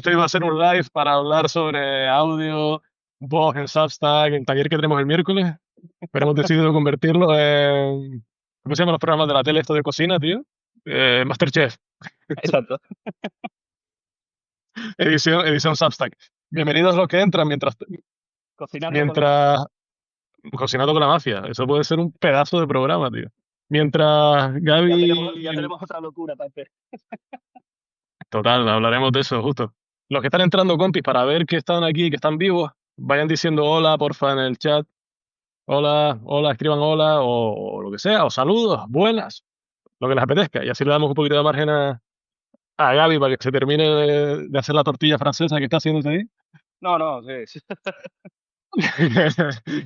Este iba a ser un live para hablar sobre audio, voz en Substack, el taller que tenemos el miércoles, pero hemos decidido convertirlo en, ¿cómo se llaman los programas de la tele esto de cocina, tío? MasterChef, Exacto. edición Substack. Bienvenidos los que entran Cocinando con la mafia. mientras, cocinando con la mafia. Eso puede ser un pedazo de programa, tío. Mientras Ya Gaby, tenemos otra locura para hacer. total, hablaremos de eso justo. Los que están entrando, compis, para ver que están aquí, que están vivos, vayan diciendo hola, porfa, en el chat. Hola, hola, escriban hola o lo que sea, o saludos, buenas, lo que les apetezca. Y así le damos un poquito de margen a Gaby para que se termine de hacer la tortilla francesa que está haciéndose ahí. No, no, sí, sí.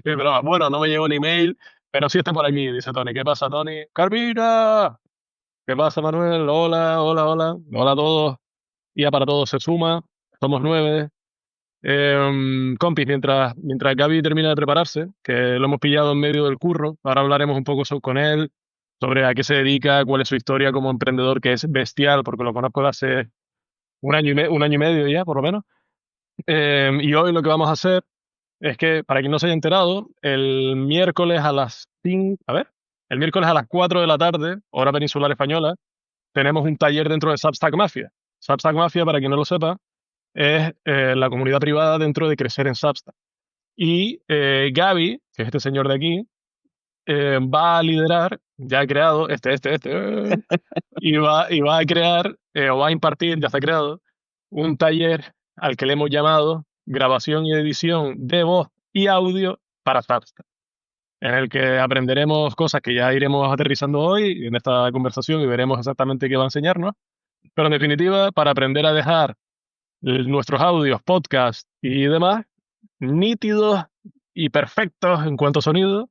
Pero bueno, no me llegó ni email, pero sí está por aquí, dice Tony. ¿Qué pasa, Tony? ¡Carmina! ¿Qué pasa, Manuel? Hola, hola, hola. Hola a todos. Ya para todos se suma. Somos 9. Compis, mientras Gaby termina de prepararse, que lo hemos pillado en medio del curro, ahora hablaremos un poco con él, sobre a qué se dedica, cuál es su historia como emprendedor, que es bestial, porque lo conozco de hace un año y medio ya, por lo menos. Y hoy lo que vamos a hacer es que, para quien no se haya enterado, el miércoles a las 5, a ver, el miércoles a las 4 de la tarde, hora peninsular española, tenemos un taller dentro de Substack Mafia. Substack Mafia, para quien no lo sepa, es la comunidad privada dentro de Crecer en Substack. Y Gaby, que es este señor de aquí, va a liderar, ya ha creado, y va a crear, o va a impartir, ya está creado, un taller al que le hemos llamado Grabación y Edición de Voz y Audio para Substack, en el que aprenderemos cosas que ya iremos aterrizando hoy en esta conversación y veremos exactamente qué va a enseñarnos. Pero en definitiva, para aprender a dejar nuestros audios, podcasts y demás nítidos y perfectos en cuanto a sonido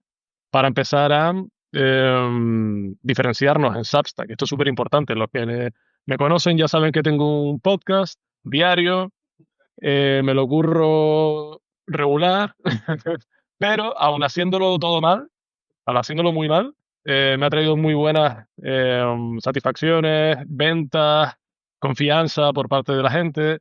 para empezar a diferenciarnos en Substack. Esto es súper importante. Los que me conocen ya saben que tengo un podcast diario, me lo curro regular, pero aún haciéndolo todo mal, aún haciéndolo muy mal, me ha traído muy buenas satisfacciones, ventas, confianza por parte de la gente.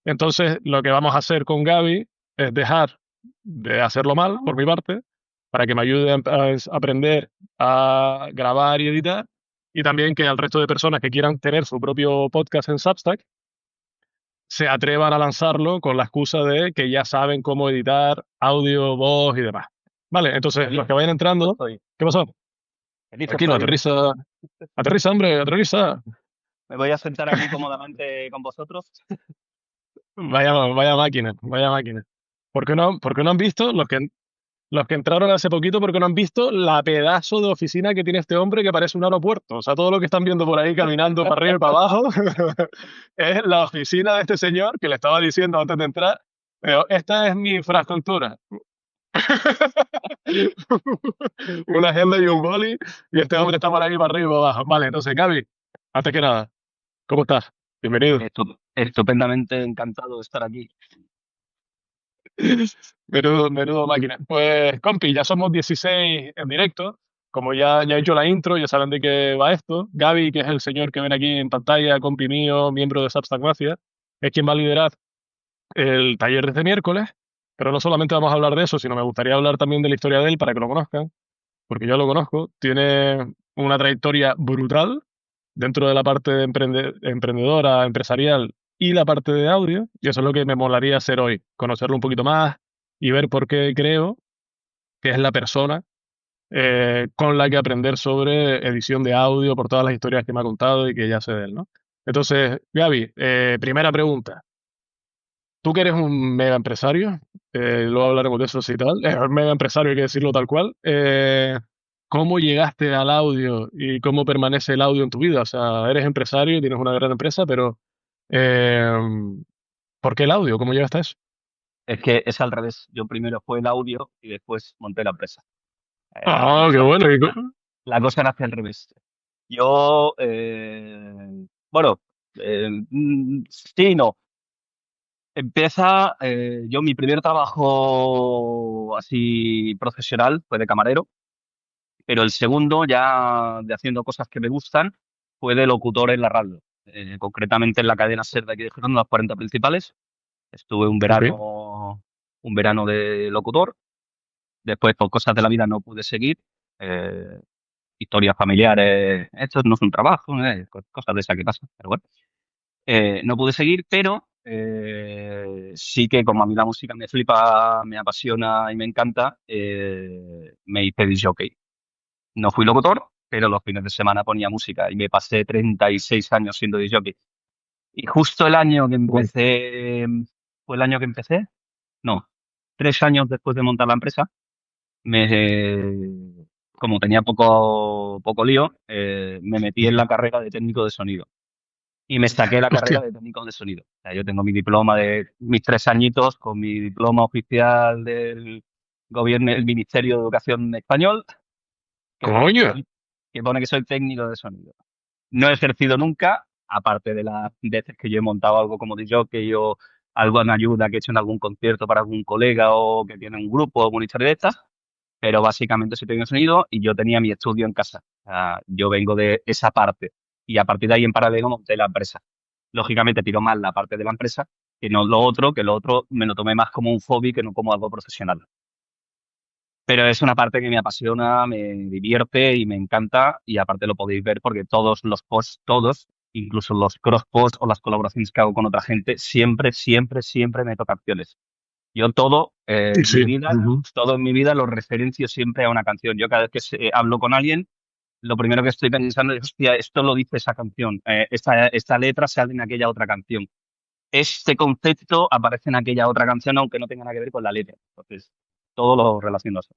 Entonces, lo que vamos a hacer con Gaby es dejar de hacerlo mal, por mi parte, para que me ayude a aprender a grabar y editar, y también que al resto de personas que quieran tener su propio podcast en Substack se atrevan a lanzarlo con la excusa de que ya saben cómo editar audio, voz y demás. Vale, entonces los Feliz que vayan entrando, estoy. ¿qué pasó? Feliz Tranquilo, estoy. aterriza, aterriza, hombre, aterriza. Me voy a sentar aquí cómodamente con vosotros. Vaya máquina, vaya máquina. ¿Por qué no han visto los que entraron hace poquito porque no han visto la pedazo de oficina que tiene este hombre que parece un aeropuerto? O sea, todo lo que están viendo por ahí caminando para arriba y para abajo es la oficina de este señor que le estaba diciendo antes de entrar, pero esta es mi infraestructura. Una agenda y un boli y este hombre está por ahí para arriba y para abajo. Vale, entonces, Gaby, antes que nada, ¿cómo estás? Bienvenido. Estupendamente encantado de estar aquí. Menudo máquina. Pues, compi, ya somos 16 en directo. Como ya he hecho la intro, ya saben de qué va esto. Gaby, que es el señor que ven aquí en pantalla, compi mío, miembro de Substack Mafia, es quien va a liderar el taller de este miércoles. Pero no solamente vamos a hablar de eso, sino me gustaría hablar también de la historia de él para que lo conozcan, porque yo lo conozco. Tiene una trayectoria brutal dentro de la parte de emprendedora, empresarial y la parte de audio, y eso es lo que me molaría hacer hoy, conocerlo un poquito más y ver por qué creo que es la persona con la que aprender sobre edición de audio por todas las historias que me ha contado y que ya sé de él, ¿no? Entonces, Gaby, primera pregunta. Tú que eres un mega empresario, luego hablaremos de eso y tal, es un mega empresario, hay que decirlo tal cual. ¿Cómo llegaste al audio y cómo permanece el audio en tu vida? O sea, eres empresario y tienes una gran empresa, pero eh, ¿por qué el audio? ¿Cómo llegaste a eso? Es que es al revés. Yo primero fue el audio y después monté la empresa. Ah, qué La, bueno. la cosa nace al revés. Yo, bueno, sí y no. Yo mi primer trabajo así profesional fue de camarero, pero el segundo ya de haciendo cosas que me gustan fue de locutor en la radio. concretamente en la cadena SER de aquí de Gerona, las 40 principales. Estuve Ok. un verano de locutor. Después, por cosas de la vida, no pude seguir. eh, Historias familiares, esto no es un trabajo, cosas de esas que pasan, pero bueno. No pude seguir, pero sí que como a mí la música me flipa, me apasiona y me encanta, me hice disc jockey. No fui locutor, pero los fines de semana ponía música y me pasé 36 años siendo disc jockey. Y justo el año que Bueno. empecé, ¿fue el año que empecé? No, 3 años después de montar la empresa, como tenía poco lío, me metí en la carrera de técnico de sonido y me saqué la carrera Hostia. de técnico de sonido. O sea, yo tengo mi diploma de mis 3 añitos con mi diploma oficial del gobierno, el Ministerio de Educación español, que pone que Coño. que soy técnico de sonido. No he ejercido nunca, aparte de las veces que yo he montado algo como DJ o algo en ayuda que he hecho en algún concierto para algún colega o que tiene un grupo o alguna historia de estas, pero básicamente soy técnico de sonido y yo tenía mi estudio en casa. O sea, yo vengo de esa parte y a partir de ahí en paralelo monté la empresa. Lógicamente tiro más la parte de la empresa que no lo otro, que lo otro me lo tomé más como un hobby que no como algo profesional. Pero es una parte que me apasiona, me divierte y me encanta y aparte lo podéis ver porque todos los posts, todos, incluso los cross posts o las colaboraciones que hago con otra gente, siempre, siempre, siempre meto canciones. Yo Sí. Ujú. todo en mi vida lo referencio siempre a una canción. Yo cada vez que hablo con alguien, lo primero que estoy pensando es, hostia, esto lo dice esa canción, esta letra sale en aquella otra canción. Este concepto aparece en aquella otra canción, aunque no tenga nada que ver con la letra. Entonces, todo lo relaciono así.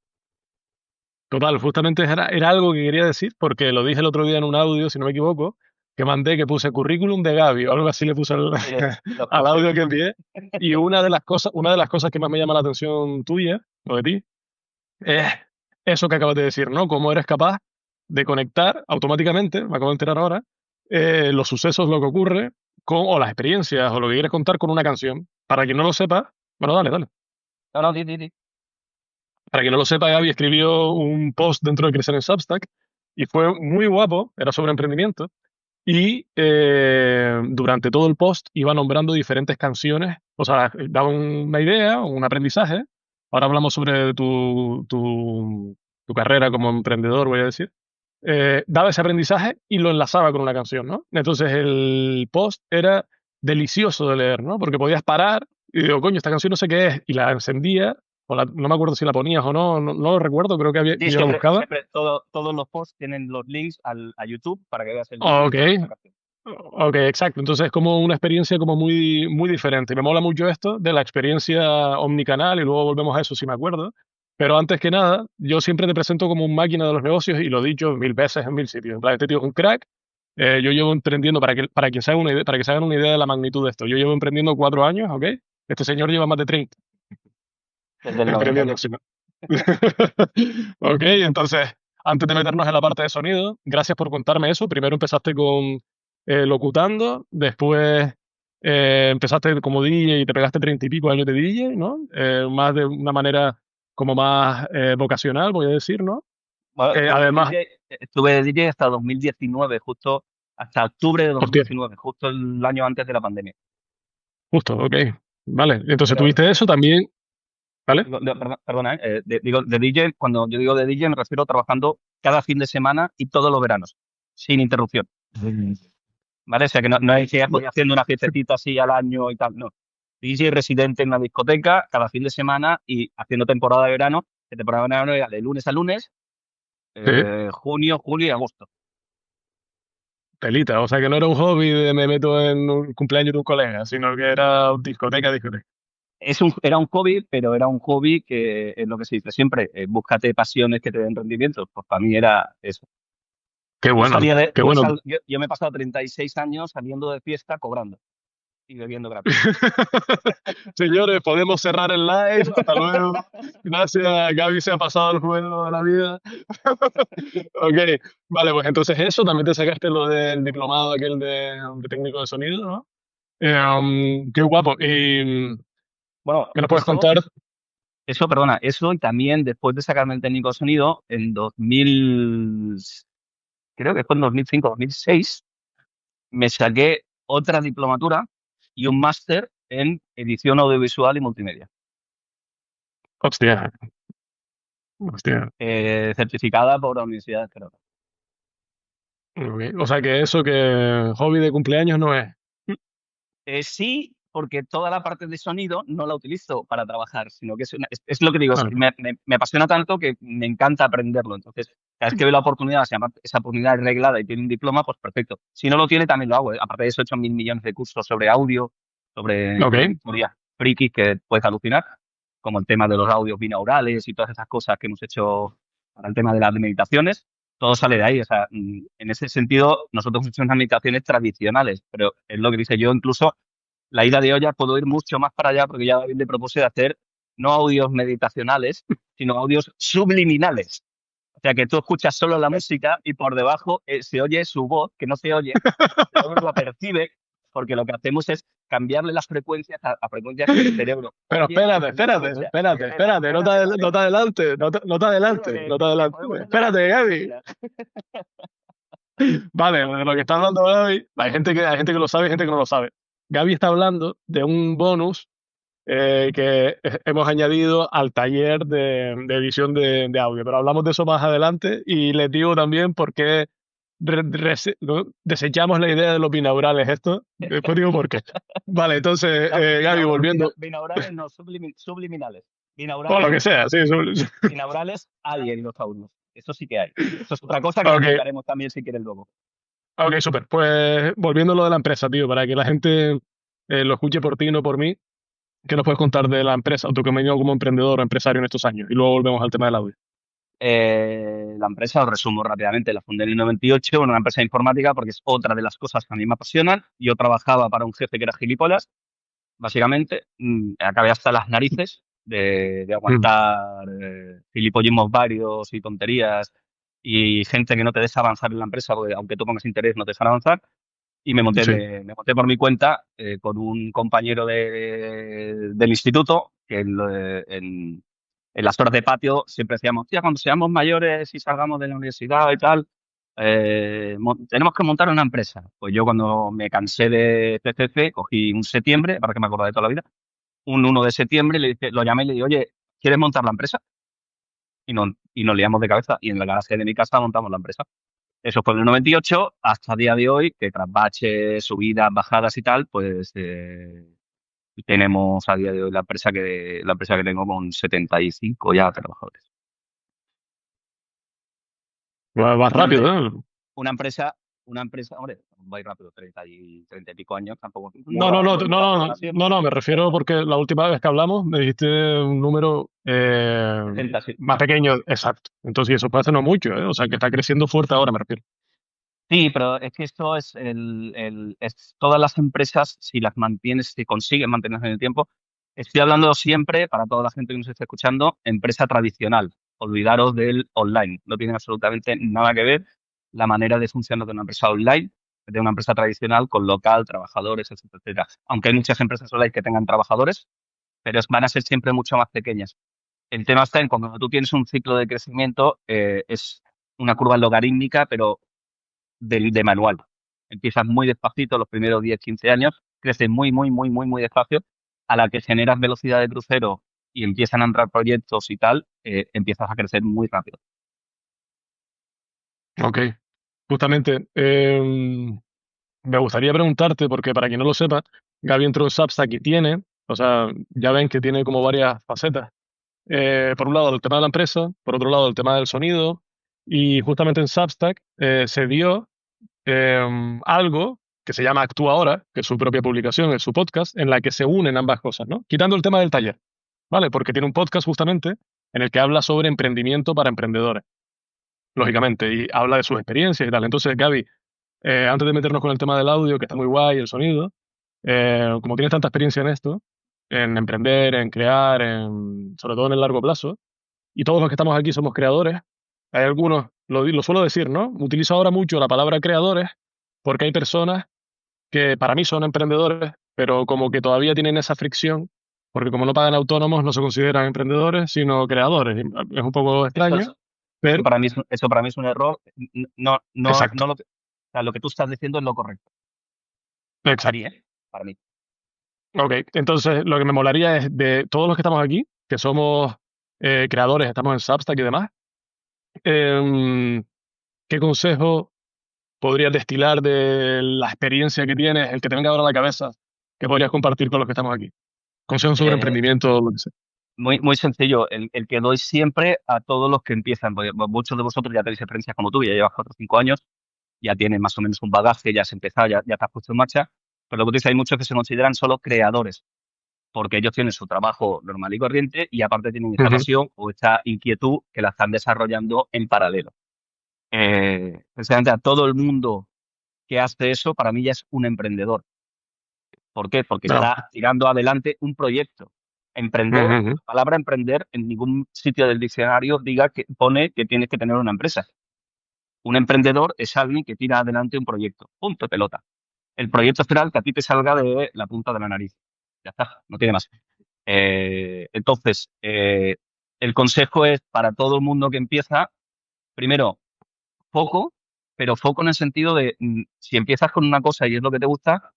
Total, justamente era algo que quería decir, porque lo dije el otro día en un audio, si no me equivoco, que mandé, que puse currículum de Gaby, o algo así le puse al, Lo al escuché. audio que envié. Y una de las cosas que más me llama la atención tuya, o de ti, es eso que acabas de decir, ¿no? Cómo eres capaz de conectar automáticamente, me acabo de enterar ahora, los sucesos, lo que ocurre, o las experiencias, o lo que quieres contar con una canción. Para quien no lo sepa, bueno, dale, dale. No, no, di. Para quien no lo sepa, Gaby escribió un post dentro de Crecer en Substack y fue muy guapo, era sobre emprendimiento. Y durante todo el post iba nombrando diferentes canciones, o sea, daba una idea, un aprendizaje. Ahora hablamos sobre tu carrera como emprendedor, voy a decir. Daba ese aprendizaje y lo enlazaba con una canción, ¿no? Entonces el post era delicioso de leer, ¿no? Porque podías parar y digo, coño, esta canción no sé qué es, y la encendía, no me acuerdo si la ponías o no, no lo recuerdo, creo que, Sí, que yo la buscaba. siempre, todos los posts tienen los links a YouTube para que veas el vídeo Ok, mientras ves la canción. ok, exacto. Entonces es como una experiencia como muy, muy diferente. Me mola mucho esto de la experiencia omnicanal y luego volvemos a eso si me acuerdo. Pero antes que nada, yo siempre te presento como un máquina de los negocios y lo he dicho mil veces en mil sitios. En plan, este tío es un crack. Yo llevo emprendiendo, para que se hagan una idea, para que se hagan una idea de la magnitud de esto, yo llevo emprendiendo 4 años, ¿ok? Este señor lleva más de 30 Desde el 90. emprendiendo. Sí, ¿no? Ok, entonces, antes de meternos en la parte de sonido, gracias por contarme eso. Primero empezaste con locutando, después empezaste como DJ y te pegaste 30 y pico años de DJ, ¿no? Más de una manera como más vocacional, voy a decir, ¿no? Bueno, Además, estuve de DJ hasta 2019, justo hasta octubre de hostia, 2019, justo el año antes de la pandemia. justo, ok. Vale, entonces Pero, tuviste eso también, ¿vale? perdona, digo de DJ, cuando yo digo de DJ me refiero a trabajando cada fin de semana y todos los veranos, sin interrupción. ¿Vale? O sea que no es que voy haciendo una fiestecita así al año y tal, no. DJ residente en una discoteca cada fin de semana y haciendo temporada de verano, que temporada de verano era de lunes a lunes, Sí, junio, julio y agosto. telita. O sea que no era un hobby de me meto en un cumpleaños de un colega, sino que era discoteca, discoteca. Era un hobby, pero era un hobby que es lo que se dice siempre, búscate pasiones que te den rendimiento. Pues para mí era eso. Qué bueno, qué bueno. Yo me he pasado 36 años saliendo de fiesta cobrando y bebiendo gratis. Señores, podemos cerrar el live. Hasta luego. Gracias, Gaby se ha pasado el juego de la vida. Ok, vale, pues entonces eso, también te sacaste lo del diplomado aquel de técnico de sonido, ¿no? Qué guapo. ¿Y Bueno, qué nos puedes contar? perdona, eso y también después de sacarme el técnico de sonido, creo que fue en 2005, 2006, me saqué otra diplomatura y un máster en edición audiovisual y multimedia, Hostia, hostia. certificada por la Universidad de Gerona. Ok. O sea que eso que hobby de cumpleaños no es. Sí, porque toda la parte de sonido no la utilizo para trabajar, sino que es lo que digo, Vale. me apasiona tanto que me encanta aprenderlo. Entonces, cada vez que veo la oportunidad, si además esa oportunidad es reglada y tiene un diploma, pues perfecto. Si no lo tiene, también lo hago. Aparte de eso, he hecho 1.000 millones de cursos sobre audio, sobre Ok. historias frikis que puedes alucinar, como el tema de los audios binaurales y todas esas cosas que hemos hecho para el tema de las meditaciones. Todo sale de ahí. O sea, en ese sentido, nosotros hemos hecho unas meditaciones tradicionales, pero es lo que dice yo, incluso la ida de olla puedo ir mucho más para allá porque ya David le propuse de hacer no audios meditacionales, sino audios subliminales. O sea, que tú escuchas solo la música y por debajo se oye su voz, que no se oye, pero uno la percibe, porque lo que hacemos es cambiarle las frecuencias a frecuencias que el cerebro Pero oye espérate, y espérate, escucha. espérate, espérate, no te adelante, no te adelante, no te Que adelante. podemos Espérate, Gaby. hablar. Vale, de lo que está hablando Gaby, hay gente que lo sabe y gente que no lo sabe. Gaby está hablando de un bonus que hemos añadido al taller de edición de audio, pero hablamos de eso más adelante y les digo también por qué ¿no? desechamos la idea de los binaurales esto. Después digo por qué. Vale, entonces, Gaby, volviendo, Binaurales no, subliminales. o lo Binaurales que sea, sí, binaurales hay en los audios. Eso sí que hay. Eso es otra cosa que lo ok, explicaremos también si quieres luego. ok, súper. Pues volviendo a lo de la empresa, tío, para que la gente lo escuche por ti y no por mí, ¿qué nos puedes contar de la empresa o tú que has venido como emprendedor o empresario en estos años? Y luego volvemos al tema del audio. La empresa, os resumo rápidamente, la fundé en el 98, una empresa informática porque es otra de las cosas que a mí me apasionan. Yo trabajaba para un jefe que era gilipollas, básicamente. Acabé hasta las narices de Mm, aguantar gilipollismos varios y tonterías y gente que no te deja avanzar en la empresa, porque aunque tú pongas interés no te dejan avanzar. Y sí, me monté por mi cuenta con un compañero del instituto que en las horas de patio siempre decíamos, tía, cuando seamos mayores y salgamos de la universidad y tal, tenemos que montar una empresa. Pues yo cuando me cansé de CCC, cogí un septiembre, para que me acordara de toda la vida, un 1 de septiembre, lo llamé y le dije, oye, ¿quieres montar la empresa? Y nos liamos de cabeza y en el garaje de mi casa montamos la empresa. Eso fue en el 98 hasta el día de hoy, que tras baches, subidas, bajadas y tal, pues tenemos a día de hoy la empresa que tengo con 75 ya trabajadores. va Una, rápido, empre- ¿eh? una empresa, una empresa, hombre, va a ir rápido, 30 y pico años, tampoco muy No, no, no, rápido, muy no, rápido no, para siempre. no, no, me refiero porque la última vez que hablamos me dijiste un número 60, sí. más pequeño, exacto. Entonces, eso puede hacer no mucho, ¿eh? O sea, que está creciendo fuerte ahora, me refiero. Sí, pero es que esto es todas las empresas, si las mantienes, si consiguen mantenerse en el tiempo, estoy hablando siempre, para toda la gente que nos esté escuchando, empresa tradicional. Olvidaros del online. No tiene absolutamente nada que ver la manera de funcionar de una empresa online, de una empresa tradicional con local, trabajadores, etcétera, etcétera. Aunque hay muchas empresas online que tengan trabajadores, pero van a ser siempre mucho más pequeñas. El tema está en cuando tú tienes un ciclo de crecimiento, es una curva logarítmica, pero de manual. Empiezas muy despacito los primeros 10 15 años, creces muy, muy, muy, muy, muy despacio. A la que generas velocidad de crucero y empiezan a entrar proyectos y tal, empiezas a crecer muy rápido. Ok, justamente, me gustaría preguntarte, porque para quien no lo sepa, Gaby entró en Substack y tiene, o sea, ya ven que tiene como varias facetas. Por un lado, el tema de la empresa, por otro lado, el tema del sonido, y justamente en Substack se dio algo que se llama Actúa Ahora, que es su propia publicación, es su podcast, en la que se unen ambas cosas, ¿no? Quitando el tema del taller, ¿vale? Porque tiene un podcast justamente en el que habla sobre emprendimiento para emprendedores, lógicamente, y habla de sus experiencias y tal. Entonces, Gaby, antes de meternos con el tema del audio, que está muy guay, el sonido, como tienes tanta experiencia en esto, en emprender, en crear, sobre todo en el largo plazo, y todos los que estamos aquí somos creadores, hay algunos, lo suelo decir, ¿no? Utilizo ahora mucho la palabra creadores porque hay personas que para mí son emprendedores, pero como que todavía tienen esa fricción, porque como no pagan autónomos, no se consideran emprendedores, sino creadores. Y es un poco Eso, extraño, pero eso para mí es un error. No, no, exacto. no lo que, o sea, lo que tú estás diciendo es lo correcto. Exacto. Sería, para mí. Ok, entonces lo que me molaría es de todos los que estamos aquí, que somos creadores, estamos en Substack y demás, em, ¿qué consejo podrías destilar de la experiencia que tienes, el que te venga ahora a la cabeza, que podrías compartir con los que estamos aquí? Consejos sobre Eh, emprendimiento, lo que sea. muy sencillo, el que doy siempre a todos los que empiezan, porque muchos de vosotros ya tenéis experiencias como tú, ya llevas 4 o 5 años, ya tienes más o menos un bagaje, ya has empezado, ya te has puesto en marcha, pero lo que dices, hay muchos que se consideran solo creadores, porque ellos tienen su trabajo normal y corriente y aparte tienen esta Ujú. pasión o esta inquietud que la están desarrollando en paralelo. Precisamente a todo el mundo que hace eso, para mí ya es un emprendedor. ¿Por qué? Porque No. está tirando adelante un proyecto. Emprender, Ujú, ujú. la palabra emprender en ningún sitio del diccionario pone que tienes que tener una empresa. Un emprendedor es alguien que tira adelante un proyecto. Punto, pelota. El proyecto esperar que a ti te salga de la punta de la nariz. Ya está, no tiene más. Entonces, el consejo es para todo el mundo que empieza, primero, foco, pero foco en el sentido de, si empiezas con una cosa y es lo que te gusta,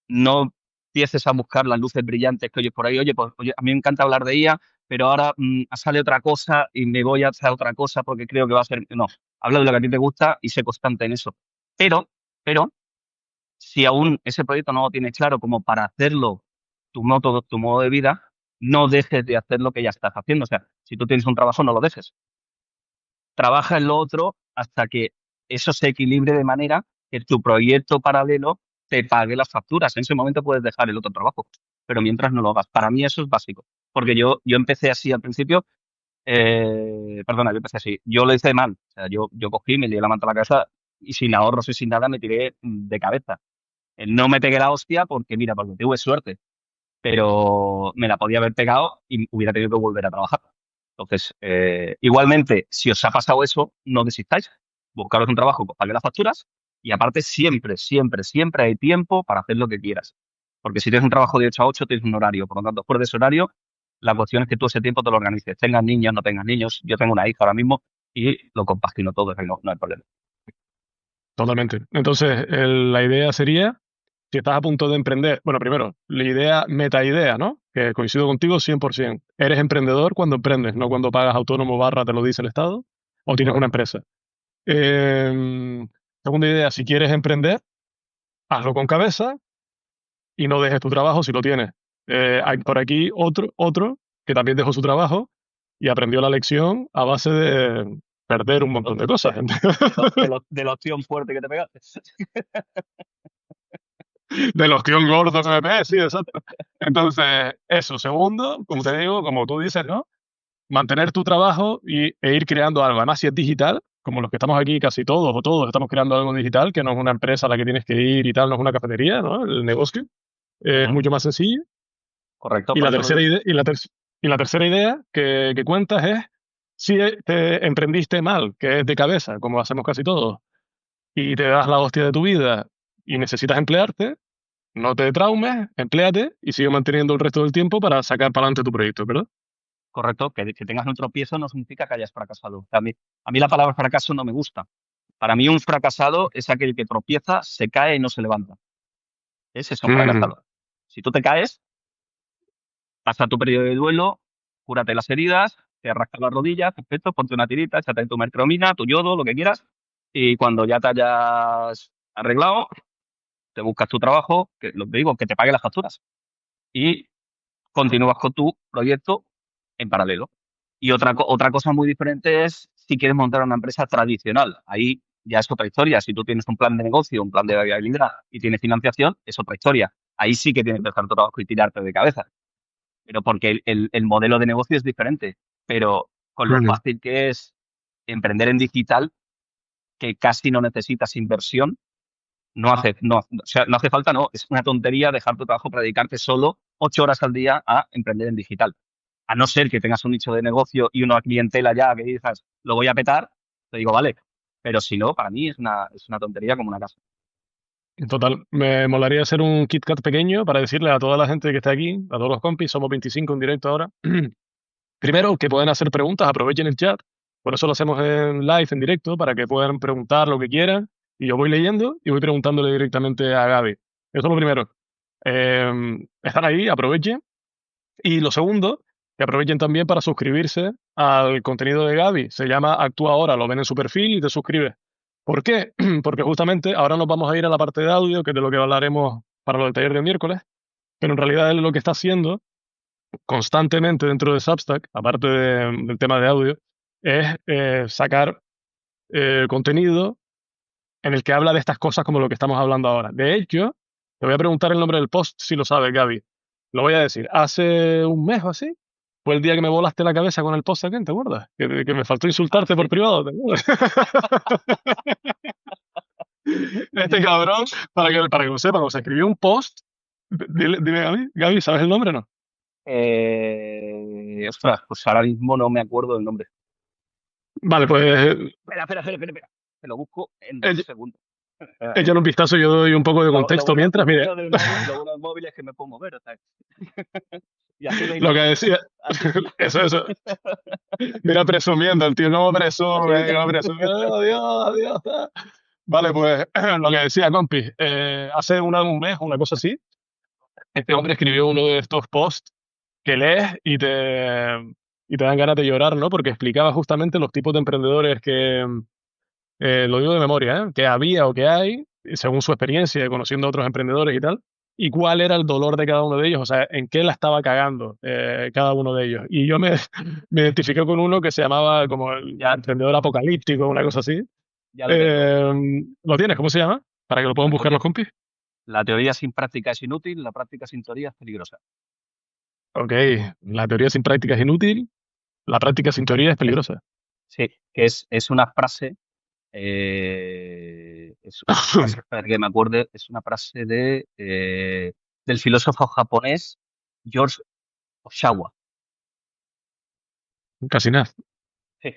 no empieces a buscar las luces brillantes que oyes por ahí. Oye, pues oye, a mí me encanta hablar de ella, pero ahora sale otra cosa y me voy a hacer otra cosa porque creo que va a ser. No, habla de lo que a ti te gusta y sé constante en eso. Pero, si aún ese proyecto no lo tienes claro como para hacerlo tu modo de vida, no dejes de hacer lo que ya estás haciendo. O sea, si tú tienes un trabajo, no lo dejes. Trabaja en lo otro hasta que eso se equilibre de manera que tu proyecto paralelo te pague las facturas. En ese momento puedes dejar el otro trabajo, pero mientras no lo hagas. Para mí eso es básico, porque yo empecé así al principio, perdona, yo empecé así, yo lo hice mal. O sea, yo cogí, me lié la manta a la cabeza y sin ahorros y sin nada me tiré de cabeza. No me pegué la hostia porque, mira, porque tuve suerte, pero me la podía haber pegado y hubiera tenido que volver a trabajar. Entonces, igualmente, si os ha pasado eso, no desistáis. Buscaros un trabajo que os pague las facturas y aparte siempre hay tiempo para hacer lo que quieras. Porque si tienes un trabajo de 8 a 8 tienes un horario. Por lo tanto, fuera de ese horario, la cuestión es que tú ese tiempo te lo organices. Tengas niños, no tengas niños. Yo tengo una hija ahora mismo y lo compagino todo, no hay problema. Totalmente. Entonces, la idea sería, si estás a punto de emprender, bueno, primero, la idea, meta idea, ¿no? Que coincido contigo 100%. Eres emprendedor cuando emprendes, no cuando pagas autónomo barra, te lo dice el Estado, o tienes una Correcto. empresa. Em, Segunda idea, si quieres emprender, hazlo con cabeza y no dejes tu trabajo si lo tienes. Hay por aquí otro que también dejó su trabajo y aprendió la lección a base de perder un De, lo- montón de cosas. de la opción fuerte que te pegaste. De los tíos gordos que me pegué, sí, exacto. Entonces, eso. Segundo, como te digo, como tú dices, ¿no? Mantener tu trabajo e ir creando algo. Además, si es digital, como los que estamos aquí, casi todos o todos estamos creando algo digital, que no es una empresa a la que tienes que ir y tal, no es una cafetería, ¿no? El negocio es Ujú. mucho más sencillo. Correcto, Y por la eso lo tercera digo. idea, y la tercera idea que cuentas es si te emprendiste mal, que es de cabeza, como hacemos casi todos, y te das la hostia de tu vida y necesitas emplearte, no te traumes, empléate y sigue manteniendo el resto del tiempo para sacar para adelante tu proyecto, ¿verdad? Correcto, que tengas un tropiezo no significa que hayas fracasado. A mí la palabra fracaso no me gusta. Para mí un fracasado es aquel que tropieza, se cae y no se levanta. Ese es un Ujú. fracasado. Si tú te caes, pasa tu periodo de duelo, cúrate las heridas, te rascas las rodillas, perfecto, ponte una tirita, échate tu mercromina, tu yodo, lo que quieras, y cuando ya te hayas arreglado, te buscas tu trabajo, que lo que digo, que te pague las facturas, y continúas con tu proyecto en paralelo. Y otra cosa muy diferente es si quieres montar una empresa tradicional. Ahí ya es otra historia. Si tú tienes un plan de negocio, un plan de viabilidad y tienes financiación, es otra historia. Ahí sí que tienes que dejar tu trabajo y tirarte de cabeza. Pero porque el modelo de negocio es diferente. Pero con lo Ujú. fácil que es emprender en digital, que casi no necesitas inversión, no hace falta, no, es una tontería dejar tu trabajo para dedicarte solo 8 horas al día a emprender en digital. A no ser que tengas un nicho de negocio y una clientela ya que digas, lo voy a petar, te digo, vale. Pero si no, para mí es una tontería como una casa. En total, me molaría hacer un KitKat pequeño para decirle a toda la gente que está aquí, a todos los compis, somos 25 en directo ahora. Primero, que pueden hacer preguntas, aprovechen el chat. Por eso lo hacemos en live, en directo, para que puedan preguntar lo que quieran. Y yo voy leyendo y voy preguntándole directamente a Gaby. Eso es lo primero. Están ahí, aprovechen. Y lo segundo, que aprovechen también para suscribirse al contenido de Gaby. Se llama Actúa Ahora, lo ven en su perfil y te suscribes. ¿Por qué? Porque justamente ahora nos vamos a ir a la parte de audio, que es de lo que hablaremos para lo del taller de miércoles, pero en realidad él lo que está haciendo constantemente dentro de Substack, aparte del tema de audio, es sacar contenido en el que habla de estas cosas como lo que estamos hablando ahora. De hecho, te voy a preguntar el nombre del post si lo sabes, Gaby. Lo voy a decir. Hace un mes o así, fue el día que me volaste la cabeza con el post aquel, ¿te acuerdas? Que me faltó insultarte por privado, ¿te acuerdas? Este cabrón, para que lo sepa, cuando se escribió un post, dime, Gaby, Gaby, ¿sabes el nombre o no? Ostras, pues ahora mismo no me acuerdo del nombre. Vale, pues Espera. Te lo busco en 2 segundos. échale un vistazo, yo doy un poco de contexto mientras, Lo mire, bueno del móvil, lo bueno del móvil es que me puedo mover, o sea, y así lo lo que decía, así, eso, mira presumiendo, el tío como presume, así, como presume, Dios, Dios. Vale, pues lo que decía, compi, hace un mes, una cosa así, este hombre escribió uno de estos posts que lees y te dan ganas de llorar, ¿no? Porque explicaba justamente los tipos de emprendedores que, lo digo de memoria, que había o que hay, según su experiencia, conociendo a otros emprendedores y tal, y cuál era el dolor de cada uno de ellos, o sea, en qué la estaba cagando cada uno de ellos. Y yo me identifiqué con uno que se llamaba como el ya, emprendedor apocalíptico, una cosa así. ya lo tengo. ¿Lo tienes? ¿Cómo se llama? Para que lo puedan La buscar teoría, los compis. la teoría sin práctica es inútil, la práctica sin teoría es peligrosa. Ok, la teoría sin práctica es inútil, la práctica sin teoría es peligrosa. Sí, que es una frase, es una frase, para que me acuerde, es una frase del filósofo japonés George Oshawa. Casi nada. Sí.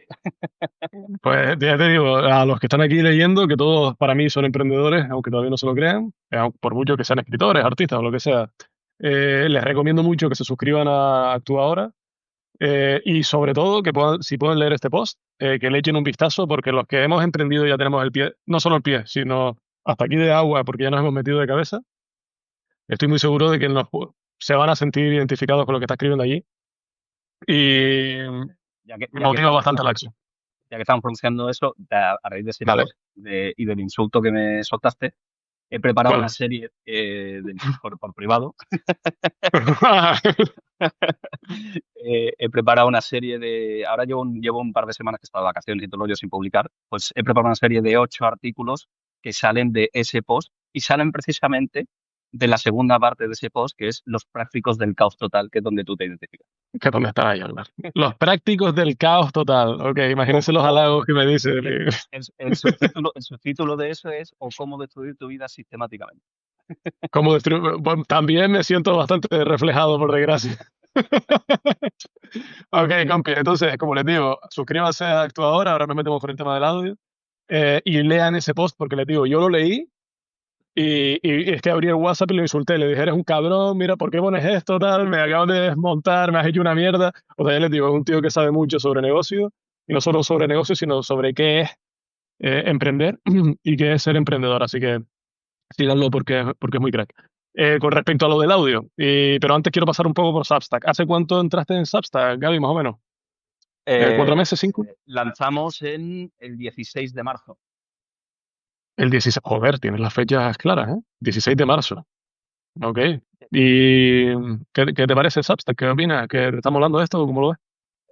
Pues ya te digo, a los que están aquí leyendo, que todos para mí son emprendedores, aunque todavía no se lo crean, por mucho que sean escritores, artistas o lo que sea, les recomiendo mucho que se suscriban a Actúa Ahora y sobre todo que puedan, si pueden leer este post, que le echen un vistazo porque los que hemos emprendido ya tenemos el pie, no solo el pie, sino hasta aquí de agua porque ya nos hemos metido de cabeza. Estoy muy seguro de que se van a sentir identificados con lo que está escribiendo allí y Ya que, ya que motiva estamos, bastante la acción. ya que estamos pronunciando eso, a raíz de ese Vale. post y del insulto que me soltaste, he preparado una ¿Cuál? serie por privado. He preparado una serie de. Ahora llevo un par de semanas que he estado de vacaciones y todo yo sin publicar. Pues he preparado una serie de 8 artículos que salen de ese post y salen precisamente de la segunda parte de ese post, que es los prácticos del caos total, que es donde tú te identificas. ¿Qué dónde está ahí, hablar? Los prácticos del caos total. Ok, O, imagínense los o halagos que me dice. el subtítulo de eso es o cómo destruir tu vida sistemáticamente. Cómo destruir. Bueno, también me siento bastante reflejado, por desgracia. Ok, compi, entonces, como les digo, suscríbanse a Actuadora, ahora nos metemos con el tema del audio, y lean ese post, porque les digo, yo lo leí y es que abrí el WhatsApp y lo insulté, le dije, eres un cabrón, mira, ¿por qué pones esto, tal? Me acabas de desmontar, me has hecho una mierda. O sea, ya les digo, es un tío que sabe mucho sobre negocio, y no solo sobre negocio, sino sobre qué es emprender y qué es ser emprendedor. Así que síganlo porque es muy crack. Con respecto a lo del audio, pero antes quiero pasar un poco por Substack. ¿Hace cuánto entraste en Substack, Gaby, más o menos? ¿4 meses, 5? Lanzamos en el 16 de marzo. El 16. Joder, tienes las fechas claras, ¿eh? 16 de marzo. Ok. ¿Y qué te parece Substack? ¿Qué opinas? ¿Que te está molando esto? ¿Cómo lo ves?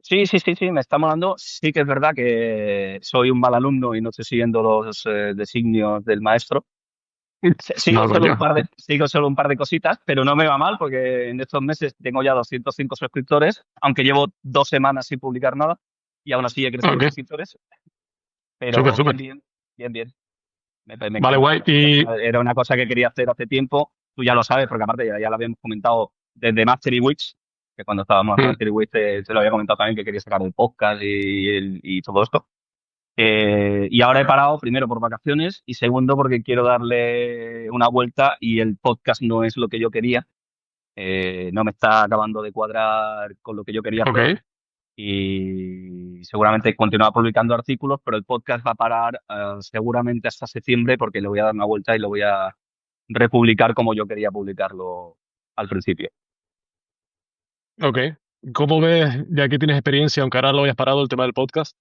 Sí, me está molando. Sí que es verdad que soy un mal alumno y no estoy siguiendo los designios del maestro. No, coño. Sigo solo un par de cositas, pero no me va mal porque en estos meses tengo ya 205 suscriptores, aunque llevo 2 semanas sin publicar nada y aún así he crecido en Ok. suscriptores. Súper, Pero súper. bien. Me Vale, encanta. guay. Y Era una cosa que quería hacer hace tiempo. Tú ya lo sabes, porque aparte ya lo habíamos comentado desde Mastery Weeks, que cuando estábamos en mm, Mastery Weeks te lo había comentado también que quería sacar el podcast y todo esto. Y ahora he parado, primero por vacaciones y segundo porque quiero darle una vuelta y el podcast no es lo que yo quería. No me está acabando de cuadrar con lo que yo quería hacer ok. y seguramente continuar publicando artículos, pero el podcast va a parar seguramente hasta septiembre porque le voy a dar una vuelta y republicar como yo quería publicarlo al principio. Ok. ¿Cómo ves, ya que tienes experiencia, aunque ahora lo hayas parado el tema del podcast,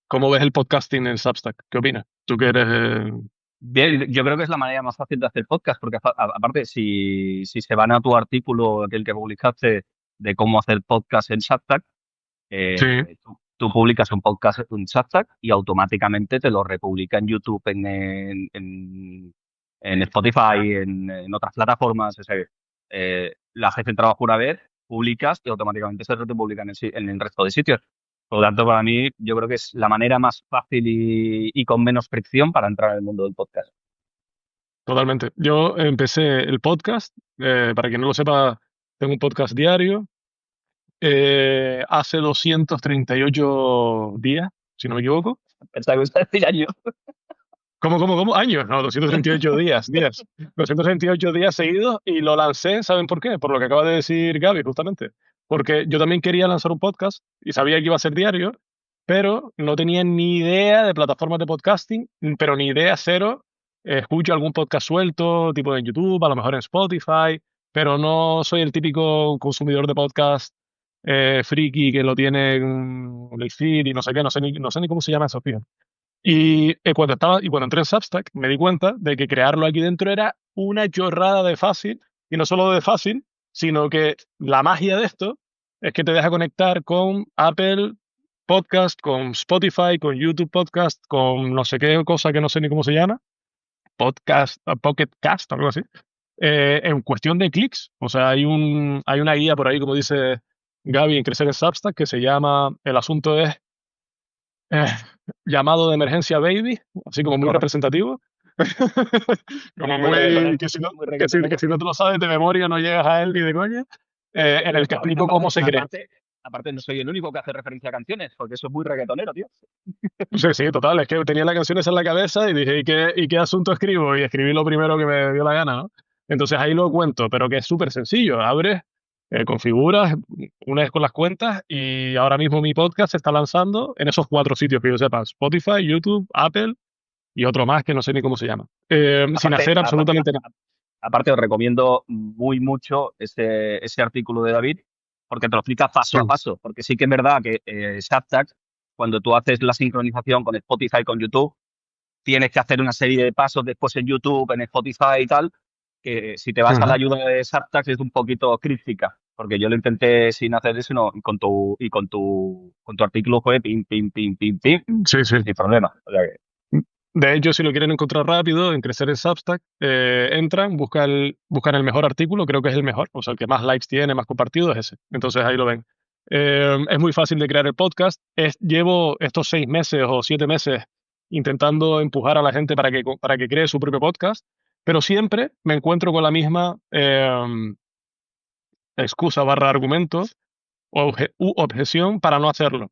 cómo ves el podcasting en Substack? ¿Qué opinas? Tú que eres... Bien, yo creo que es la manera más fácil de hacer podcast, porque aparte, si se van a tu artículo, aquel que publicaste, de cómo hacer podcast en Substack, Sí, tú publicas un podcast en Substack y automáticamente te lo republica en YouTube, en Spotify, en otras plataformas. O sea, le haces el trabajo una vez, publicas y automáticamente se republica en el resto de sitios. Por lo tanto, para mí, yo creo que es la manera más fácil y con menos fricción para entrar en el mundo del podcast. totalmente. Yo empecé el podcast, para quien no lo sepa, tengo un podcast diario, hace 238 días, si no me equivoco. Pensaba que ibas a decir años. ¿Cómo? ¿Años? No, 238 días. 238 días seguidos y lo lancé, ¿saben por qué? Por lo que acaba de decir Gaby, justamente. Porque yo también quería lanzar un podcast y sabía que iba a ser diario, pero no tenía ni idea de plataformas de podcasting, pero ni idea cero. Escucho algún podcast suelto, tipo en YouTube, a lo mejor en Spotify, pero no soy el típico consumidor de podcast friki que lo tiene en el feed y no sé qué, no sé ni cómo se llama eso, fíjate. Y cuando entré en Substack, me di cuenta de que crearlo aquí dentro era una chorrada de fácil, y no solo de fácil, sino que la magia de esto es que te deja conectar con Apple Podcast, con Spotify, con YouTube Podcast, con no sé qué cosa que no sé ni cómo se llama, Podcast, Pocket Cast, algo así, en cuestión de clics. O sea, hay una guía por ahí, como dice Gaby, en Crecer en Substack, que se llama, el asunto es eh, llamado de emergencia baby, así como muy Correcto. representativo. Como Muy muy, reggaetonero. que si no, Muy que si, que reggaetonero. si no te lo sabes de memoria no llegas a él ni de coña, en el que explico cómo Aparte, se crea. aparte, aparte, no soy el único que hace referencia a canciones, porque eso es muy reggaetonero, tío. Sí, sí, total, es que tenía la canción esa en la cabeza y dije, ¿y qué asunto escribo? Y escribí lo primero que me dio la gana, ¿no? Entonces ahí lo cuento, pero que es súper sencillo. Abres, configuras, unes con las cuentas y ahora mismo mi podcast se está lanzando en esos 4 sitios que yo sepa: Spotify, YouTube, Apple y otro más que no sé ni cómo se llama. Sin Aparte, hacer absolutamente nada. aparte os recomiendo muy mucho ese artículo de David, porque te lo explica paso Sí. a paso. Porque sí que es verdad que Substack, cuando tú haces la sincronización con Spotify, con YouTube, tienes que hacer una serie de pasos después en YouTube, en Spotify y tal, que si te vas a la Ujú. ayuda de Substack es un poquito crítica, porque yo lo intenté sin hacer eso y con tu artículo fue pim, pim, pim, pim, pim, Sí, sí. y sin problema. O sea que, De hecho, si lo quieren encontrar rápido, en Crecer en Substack, entran, buscan el mejor artículo, creo que es el mejor, o sea, el que más likes tiene, más compartido es ese. Entonces ahí lo ven. Es muy fácil de crear el podcast. Llevo estos 6 meses o 7 meses intentando empujar a la gente para que cree su propio podcast, pero siempre me encuentro con la misma excusa barra argumento u objeción para no hacerlo,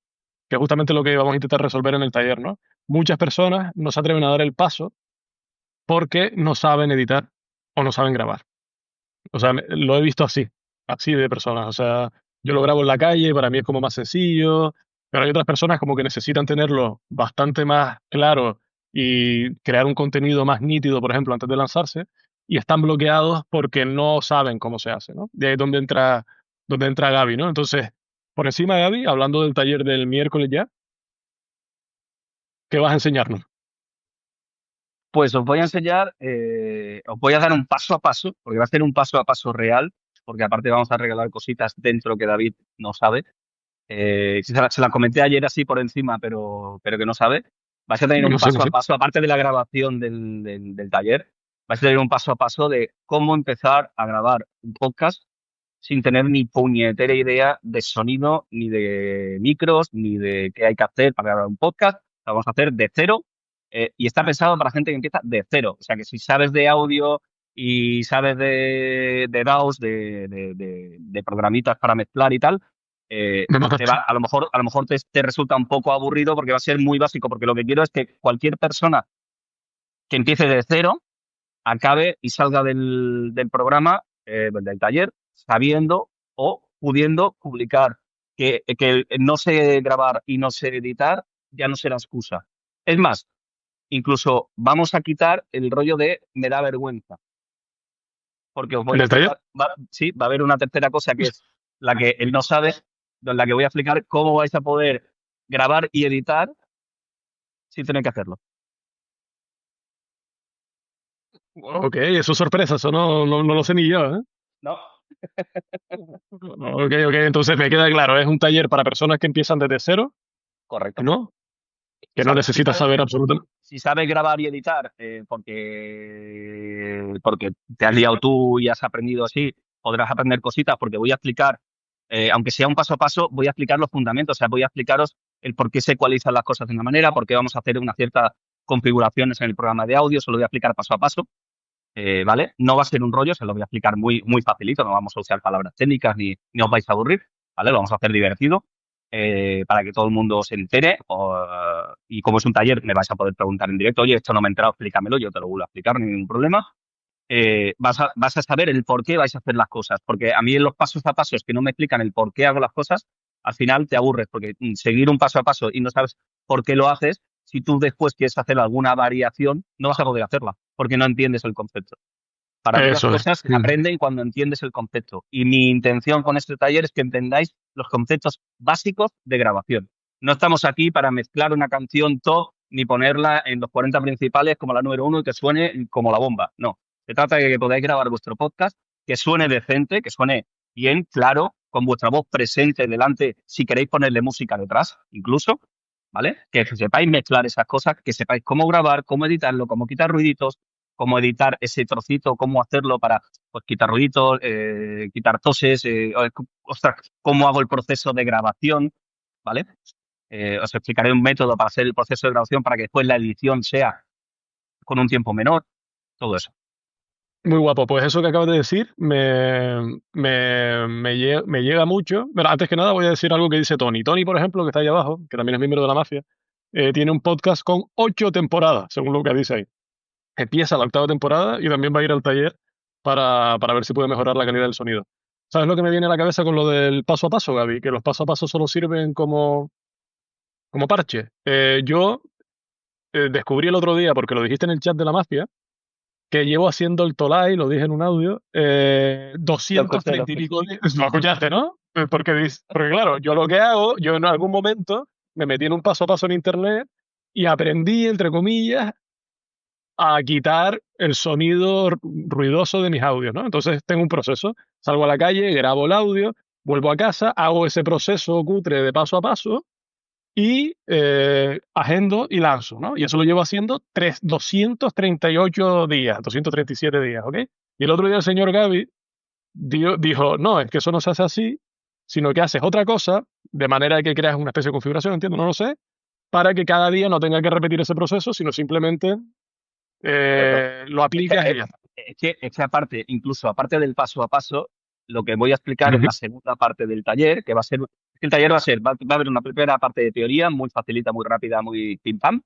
que es justamente lo que vamos a intentar resolver en el taller, ¿no? Muchas personas no se atreven a dar el paso porque no saben editar o no saben grabar. O sea, lo he visto así de personas. O sea, yo lo grabo en la calle, para mí es como más sencillo, pero hay otras personas como que necesitan tenerlo bastante más claro y crear un contenido más nítido, por ejemplo, antes de lanzarse, y están bloqueados porque no saben cómo se hace, ¿no? De ahí es donde entra Gaby, ¿no? Entonces, por encima de Gaby, hablando del taller del miércoles ya, ¿qué vas a enseñarnos? pues os voy a enseñar, os voy a dar un paso a paso, porque va a ser un paso a paso real, porque aparte vamos a regalar cositas dentro que David no sabe. Se la comenté ayer así por encima, pero que no sabe. Vais a tener un No sé, no paso a sé. paso, aparte de la grabación del taller, vais a tener un paso a paso de cómo empezar a grabar un podcast sin tener ni puñetera idea de sonido, ni de micros, ni de qué hay que hacer para grabar un podcast. Lo vamos a hacer de cero, y está pensado para gente que empieza de cero. O sea que si sabes de audio y sabes de DAWs, de programitas para mezclar y tal, Me mataste. a lo mejor te resulta un poco aburrido porque va a ser muy básico, porque lo que quiero es que cualquier persona que empiece de cero acabe y salga del programa, del taller, sabiendo o pudiendo publicar. Que el no sé grabar y no sé editar ya no será excusa. Es más, incluso vamos a quitar el rollo de me da vergüenza. porque os voy ¿En a el taller? explicar, sí, va a haber una tercera cosa que es la que él no sabe, en la que voy a explicar cómo vais a poder grabar y editar sin tener que hacerlo. Ok, eso es sorpresa, eso no lo sé ni yo, ¿eh? No, Ok, ok, entonces me queda claro, es un taller para personas que empiezan desde cero, correcto. ¿no? Si Que no sabes, si necesitas sabes, saber absolutamente. si sabes grabar y editar, porque te has liado tú y has aprendido así, podrás aprender cositas, porque voy a explicar, aunque sea un paso a paso, voy a explicar los fundamentos, o sea, voy a explicaros el por qué se ecualizan las cosas de una manera, por qué vamos a hacer unas ciertas configuraciones en el programa de audio, se lo voy a explicar paso a paso, ¿vale? No va a ser un rollo, se lo voy a explicar muy, muy facilito, no vamos a usar palabras técnicas ni os vais a aburrir, ¿vale? Lo vamos a hacer divertido para que todo el mundo se entere. Y como es un taller, me vais a poder preguntar en directo, oye, esto no me he enterado, explícamelo, yo te lo vuelvo a explicar, no hay ningún problema. Vas a saber el por qué vais a hacer las cosas, porque a mí en los pasos a pasos que no me explican el por qué hago las cosas, al final te aburres, porque seguir un paso a paso y no sabes por qué lo haces, si tú después quieres hacer alguna variación, no vas a poder hacerla, porque no entiendes el concepto. Para mí las Eso es. cosas se aprenden cuando entiendes el concepto. Y mi intención con este taller es que entendáis los conceptos básicos de grabación. No estamos aquí para mezclar una canción top ni ponerla en los 40 principales como la número uno y que suene como la bomba. No. Se trata de que podáis grabar vuestro podcast, que suene decente, que suene bien, claro, con vuestra voz presente delante, si queréis ponerle música detrás, incluso, ¿vale? Que sepáis mezclar esas cosas, que sepáis cómo grabar, cómo editarlo, cómo quitar ruiditos, cómo editar ese trocito, cómo hacerlo para pues, quitar ruiditos, quitar toses, ostras, cómo hago el proceso de grabación, ¿vale? Os explicaré un método para hacer el proceso de grabación para que después la edición sea con un tiempo menor, todo eso. Muy guapo. Pues eso que acabas de decir me llega mucho. Pero antes que nada voy a decir algo que dice Tony. Tony, por ejemplo, que está ahí abajo, que también es miembro de la mafia, tiene un podcast con 8 temporadas, según lo que dice ahí. Empieza la octava temporada y también va a ir al taller para ver si puede mejorar la calidad del sonido. ¿Sabes lo que me viene a la cabeza con lo del paso a paso, Gaby? Que los paso a paso solo sirven como parche. Yo descubrí el otro día, porque lo dijiste en el chat de la mafia, que llevo haciendo el Tolai, lo dije en un audio, Lo escuché, lo 230 y escuché. pico días. Lo escuchaste, ¿no? Porque claro, yo lo que hago, yo en algún momento me metí en un paso a paso en internet y aprendí, entre comillas, a quitar el sonido ruidoso de mis audios, ¿no? Entonces tengo un proceso, salgo a la calle, grabo el audio, vuelvo a casa, hago ese proceso cutre de paso a paso y agendo y lanzo, ¿no? Y eso lo llevo haciendo 238 días, 237 días, ¿ok? Y el otro día el señor Gaby dijo, no, es que eso no se hace así, sino que haces otra cosa, de manera que creas una especie de configuración, entiendo, no lo sé, para que cada día no tenga que repetir ese proceso, sino simplemente Correcto. lo Es que, aplicas y es, ya está. es que aparte, incluso aparte del paso a paso, lo que voy a explicar en Ujú. la segunda parte del taller, que va a ser, el taller va a haber una primera parte de teoría muy facilita, muy rápida, muy pim pam,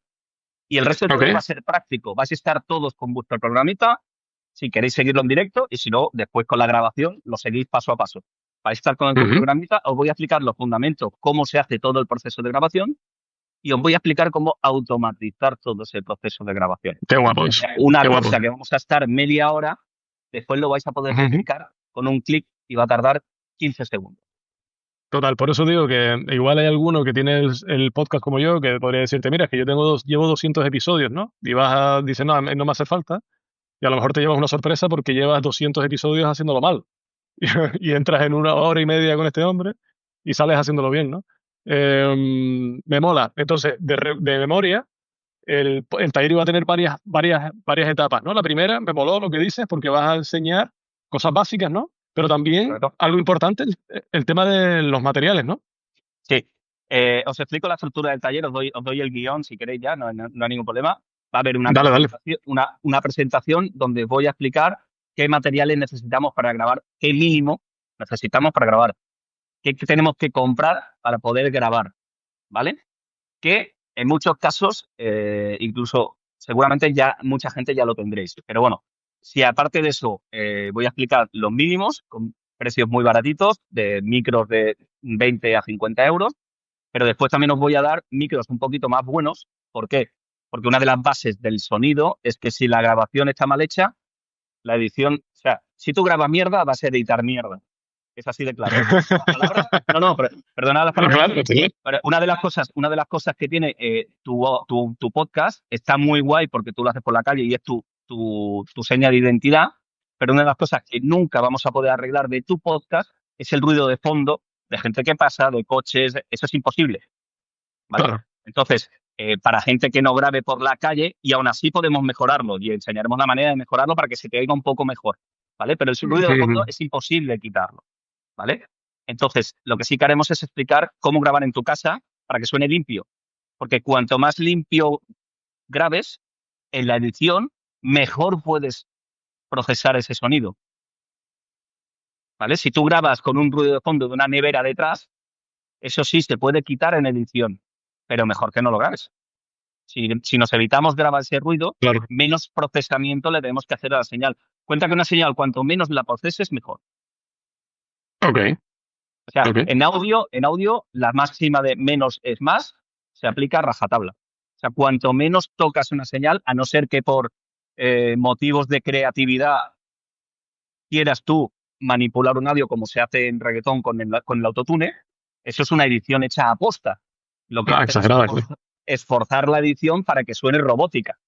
y el resto del Ok. taller va a ser práctico. Vais a estar todos con vuestro programita, si queréis seguirlo en directo, y si no, después con la grabación lo seguís paso a paso. Vais a estar con el Ujú. programita, os voy a explicar los fundamentos, cómo se hace todo el proceso de grabación, y os voy a explicar cómo automatizar todo ese proceso de grabación. Qué guapo eso. Una Qué guapo. cosa que vamos a estar media hora, después lo vais a poder Ujú. replicar con un clic y va a tardar 15 segundos. Total, por eso digo que igual hay alguno que tiene el podcast como yo que podría decirte, mira, es que yo llevo 200 episodios, ¿no? Y dices, no, no me hace falta. Y a lo mejor te llevas una sorpresa porque llevas 200 episodios haciéndolo mal. Y entras en 1 hora y media con este hombre y sales haciéndolo bien, ¿no? Me mola. Entonces, de memoria, el taller iba a tener varias etapas, ¿no? La primera, me moló lo que dices porque vas a enseñar cosas básicas, ¿no? Pero también ¿Correcto? algo importante, el tema de los materiales, ¿no? Sí. Os explico la estructura del taller, os doy el guión si queréis ya, no hay ningún problema. Va a haber una Dale, dale. presentación, una presentación donde os voy a explicar qué materiales necesitamos para grabar, qué mínimo necesitamos para grabar, qué tenemos que comprar para poder grabar, ¿vale? Que en muchos casos, incluso seguramente ya mucha gente ya lo tendréis. Pero bueno, si aparte de eso voy a explicar los mínimos con precios muy baratitos, de micros de 20 a 50 euros, pero después también os voy a dar micros un poquito más buenos. ¿Por qué? Porque una de las bases del sonido es que si la grabación está mal hecha, la edición sea, si tú grabas mierda, vas a editar mierda. Es así de claro. Las palabras, no, perdona las Bueno, palabras. claro, sí. Pero una de las cosas que tiene tu podcast está muy guay porque tú lo haces por la calle y es tu seña de identidad. Pero una de las cosas que nunca vamos a poder arreglar de tu podcast es el ruido de fondo de gente que pasa, de coches. Eso es imposible, ¿vale? Claro. Entonces, para gente que no grabe por la calle, y aún así podemos mejorarlo y enseñaremos la manera de mejorarlo para que se te oiga un poco mejor, ¿vale? Pero el ruido de fondo Ujú. es imposible quitarlo, ¿vale? Entonces, lo que sí que haremos es explicar cómo grabar en tu casa para que suene limpio, porque cuanto más limpio grabes en la edición, mejor puedes procesar ese sonido, ¿vale? Si tú grabas con un ruido de fondo de una nevera detrás, eso sí se puede quitar en edición, pero mejor que no lo grabes. Si nos evitamos grabar ese ruido, Claro. menos procesamiento le tenemos que hacer a la señal. Cuenta que una señal, cuanto menos la proceses, mejor. Ok, O sea, ok. en audio, la máxima de menos es más se aplica a rajatabla. O sea, cuanto menos tocas una señal, a no ser que por motivos de creatividad quieras tú manipular un audio como se hace en reggaetón con el autotune, eso es una edición hecha a posta. Lo que Ah, hacen es exagerada, sí. forzar la edición para que suene robótica.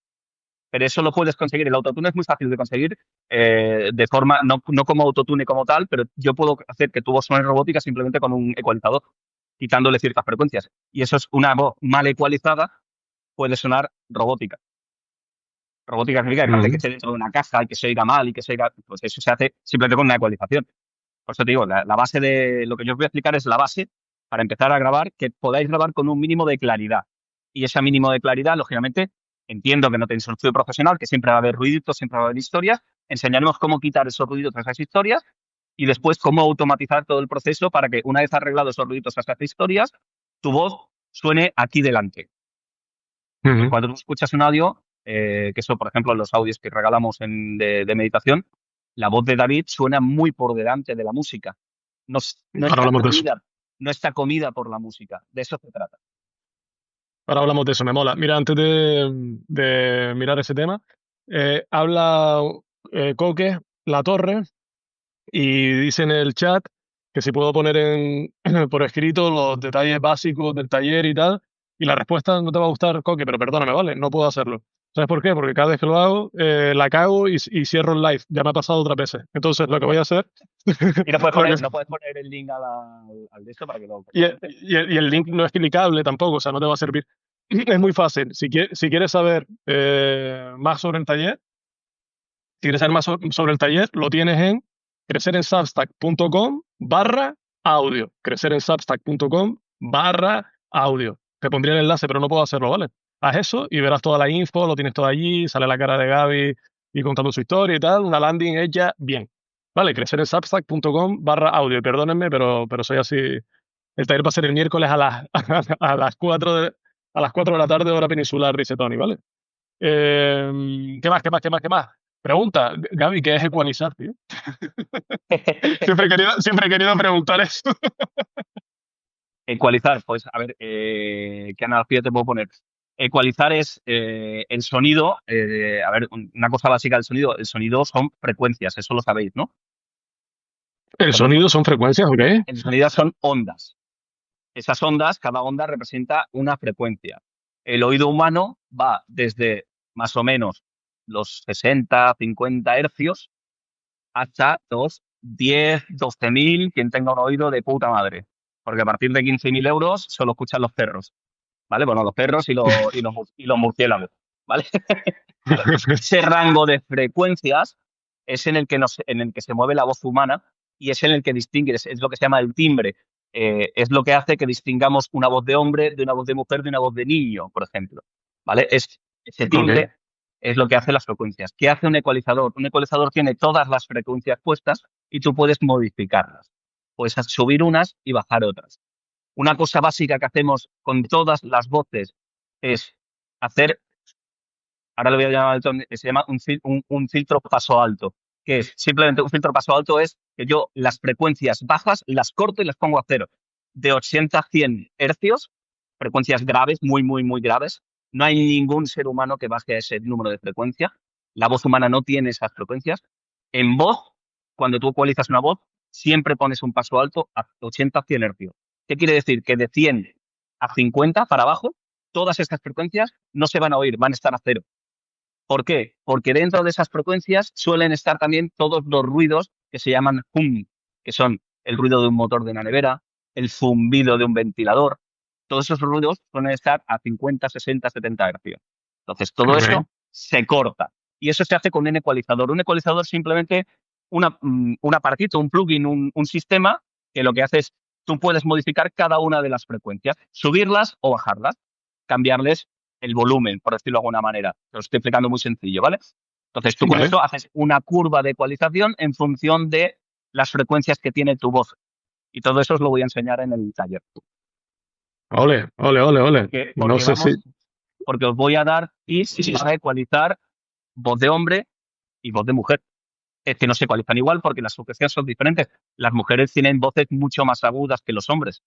Pero eso lo puedes conseguir. El autotune es muy fácil de conseguir de forma, no como autotune como tal, pero yo puedo hacer que tu voz suene robótica simplemente con un ecualizador, quitándole ciertas frecuencias. Y eso es una voz mal ecualizada, puede sonar robótica. Robótica significa que parece que Ujú. esté dentro de una caja y que se oiga mal y que se oiga, pues eso se hace simplemente con una ecualización. Por eso te digo, la base de lo que yo os voy a explicar es la base para empezar a grabar, que podáis grabar con un mínimo de claridad. Y ese mínimo de claridad, lógicamente, entiendo que no tenéis un estudio profesional, que siempre va a haber ruiditos, siempre va a haber historias. Enseñaremos cómo quitar esos ruiditos a esas historias y después cómo automatizar todo el proceso para que una vez arreglados esos ruiditos a esas historias, tu voz suene aquí delante. Ujú. Cuando tú escuchas un audio, que eso, por ejemplo, en los audios que regalamos de meditación, la voz de David suena muy por delante de la música. No, no Ahora está hablamos de eso. comida, no está comida por la música. De eso se trata. Ahora hablamos de eso, me mola. Mira, antes de mirar ese tema, habla Coque La Torre y dice en el chat que si puedo poner por escrito los detalles básicos del taller y tal. Y la respuesta no te va a gustar, Coque, pero perdóname, ¿vale? No puedo hacerlo. ¿Sabes por qué? Porque cada vez que lo hago, la cago y cierro el live. Ya me ha pasado otras veces. Entonces, lo que voy a hacer. Y no puedes lo poner, que- no puedes poner el link al de esto para que lo y, comente. y el link no es clicable tampoco, o sea, no te va a servir. Es muy fácil. Si quieres saber más sobre el taller, si quieres saber más sobre el taller, lo tienes en crecerensubstack.com/audio. Crecerensubstack.com/audio. Te pondría el enlace, pero no puedo hacerlo, ¿vale? Haz eso y verás toda la info, lo tienes todo allí, sale la cara de Gaby y contando su historia y tal, una landing hecha bien. Vale, crecerensubstack.com/audio. Y perdónenme, pero soy así. El taller va a ser el miércoles a las 4 de la tarde, hora peninsular, dice Tony, ¿vale? ¿Qué más? Pregunta, Gaby, ¿qué es ecualizar, tío? Siempre he querido preguntar eso. Ecualizar, pues a ver, ¿qué analogía te puedo poner? Ecualizar es el sonido, a ver, una cosa básica del sonido, el sonido son frecuencias, eso lo sabéis, ¿no? El Sabéis lo sonido son frecuencias, ¿ok? El sonido son ondas. Esas ondas, cada onda representa una frecuencia. El oído humano va desde más o menos los 60, 50 hercios hasta los 10, 12.000, quien tenga un oído de puta madre. Porque a partir de 15.000 euros solo escuchan los perros, ¿vale? Bueno, los perros y los murciélagos, ¿vale? Ese rango de frecuencias es en el que se mueve la voz humana y es en el que distingue, es lo que se llama el timbre. Es lo que hace que distingamos una voz de hombre de una voz de mujer de una voz de niño, por ejemplo. ¿Vale? Ese Ok. timbre es lo que hace las frecuencias. ¿Qué hace un ecualizador? Un ecualizador tiene todas las frecuencias puestas y tú puedes modificarlas. Puedes subir unas y bajar otras. Una cosa básica que hacemos con todas las voces es hacer, ahora le voy a llamar, se llama un filtro paso alto, que es simplemente un filtro paso alto es que yo las frecuencias bajas las corto y las pongo a cero. De 80 a 100 hercios, frecuencias graves, muy, muy, muy graves, no hay ningún ser humano que baje a ese número de frecuencia. La voz humana no tiene esas frecuencias. En voz, cuando tú ecualizas una voz, siempre pones un paso alto a 80 100 hercios. ¿Qué quiere decir? Que de 100 a 50 para abajo, todas estas frecuencias no se van a oír, van a estar a cero. ¿Por qué? Porque dentro de esas frecuencias suelen estar también todos los ruidos que se llaman hum, que son el ruido de un motor de una nevera, el zumbido de un ventilador. Todos esos ruidos suelen estar a 50, 60, 70 hercios. Entonces, todo Ok. eso se corta. Y eso se hace con un ecualizador. Un ecualizador es simplemente un aparatito, un plugin, un sistema que lo que hace es, tú puedes modificar cada una de las frecuencias, subirlas o bajarlas, cambiarles el volumen, por decirlo de alguna manera. Te lo estoy explicando muy sencillo, ¿vale? Entonces tú con Vale. eso haces una curva de ecualización en función de las frecuencias que tiene tu voz. Y todo eso os lo voy a enseñar en el taller. Ole, ole, ole, ole. Porque, No porque sé si. vamos, porque os voy a dar tips para ecualizar voz de hombre y voz de mujer. Es que no se ecualizan igual porque las frecuencias son diferentes. Las mujeres tienen voces mucho más agudas que los hombres.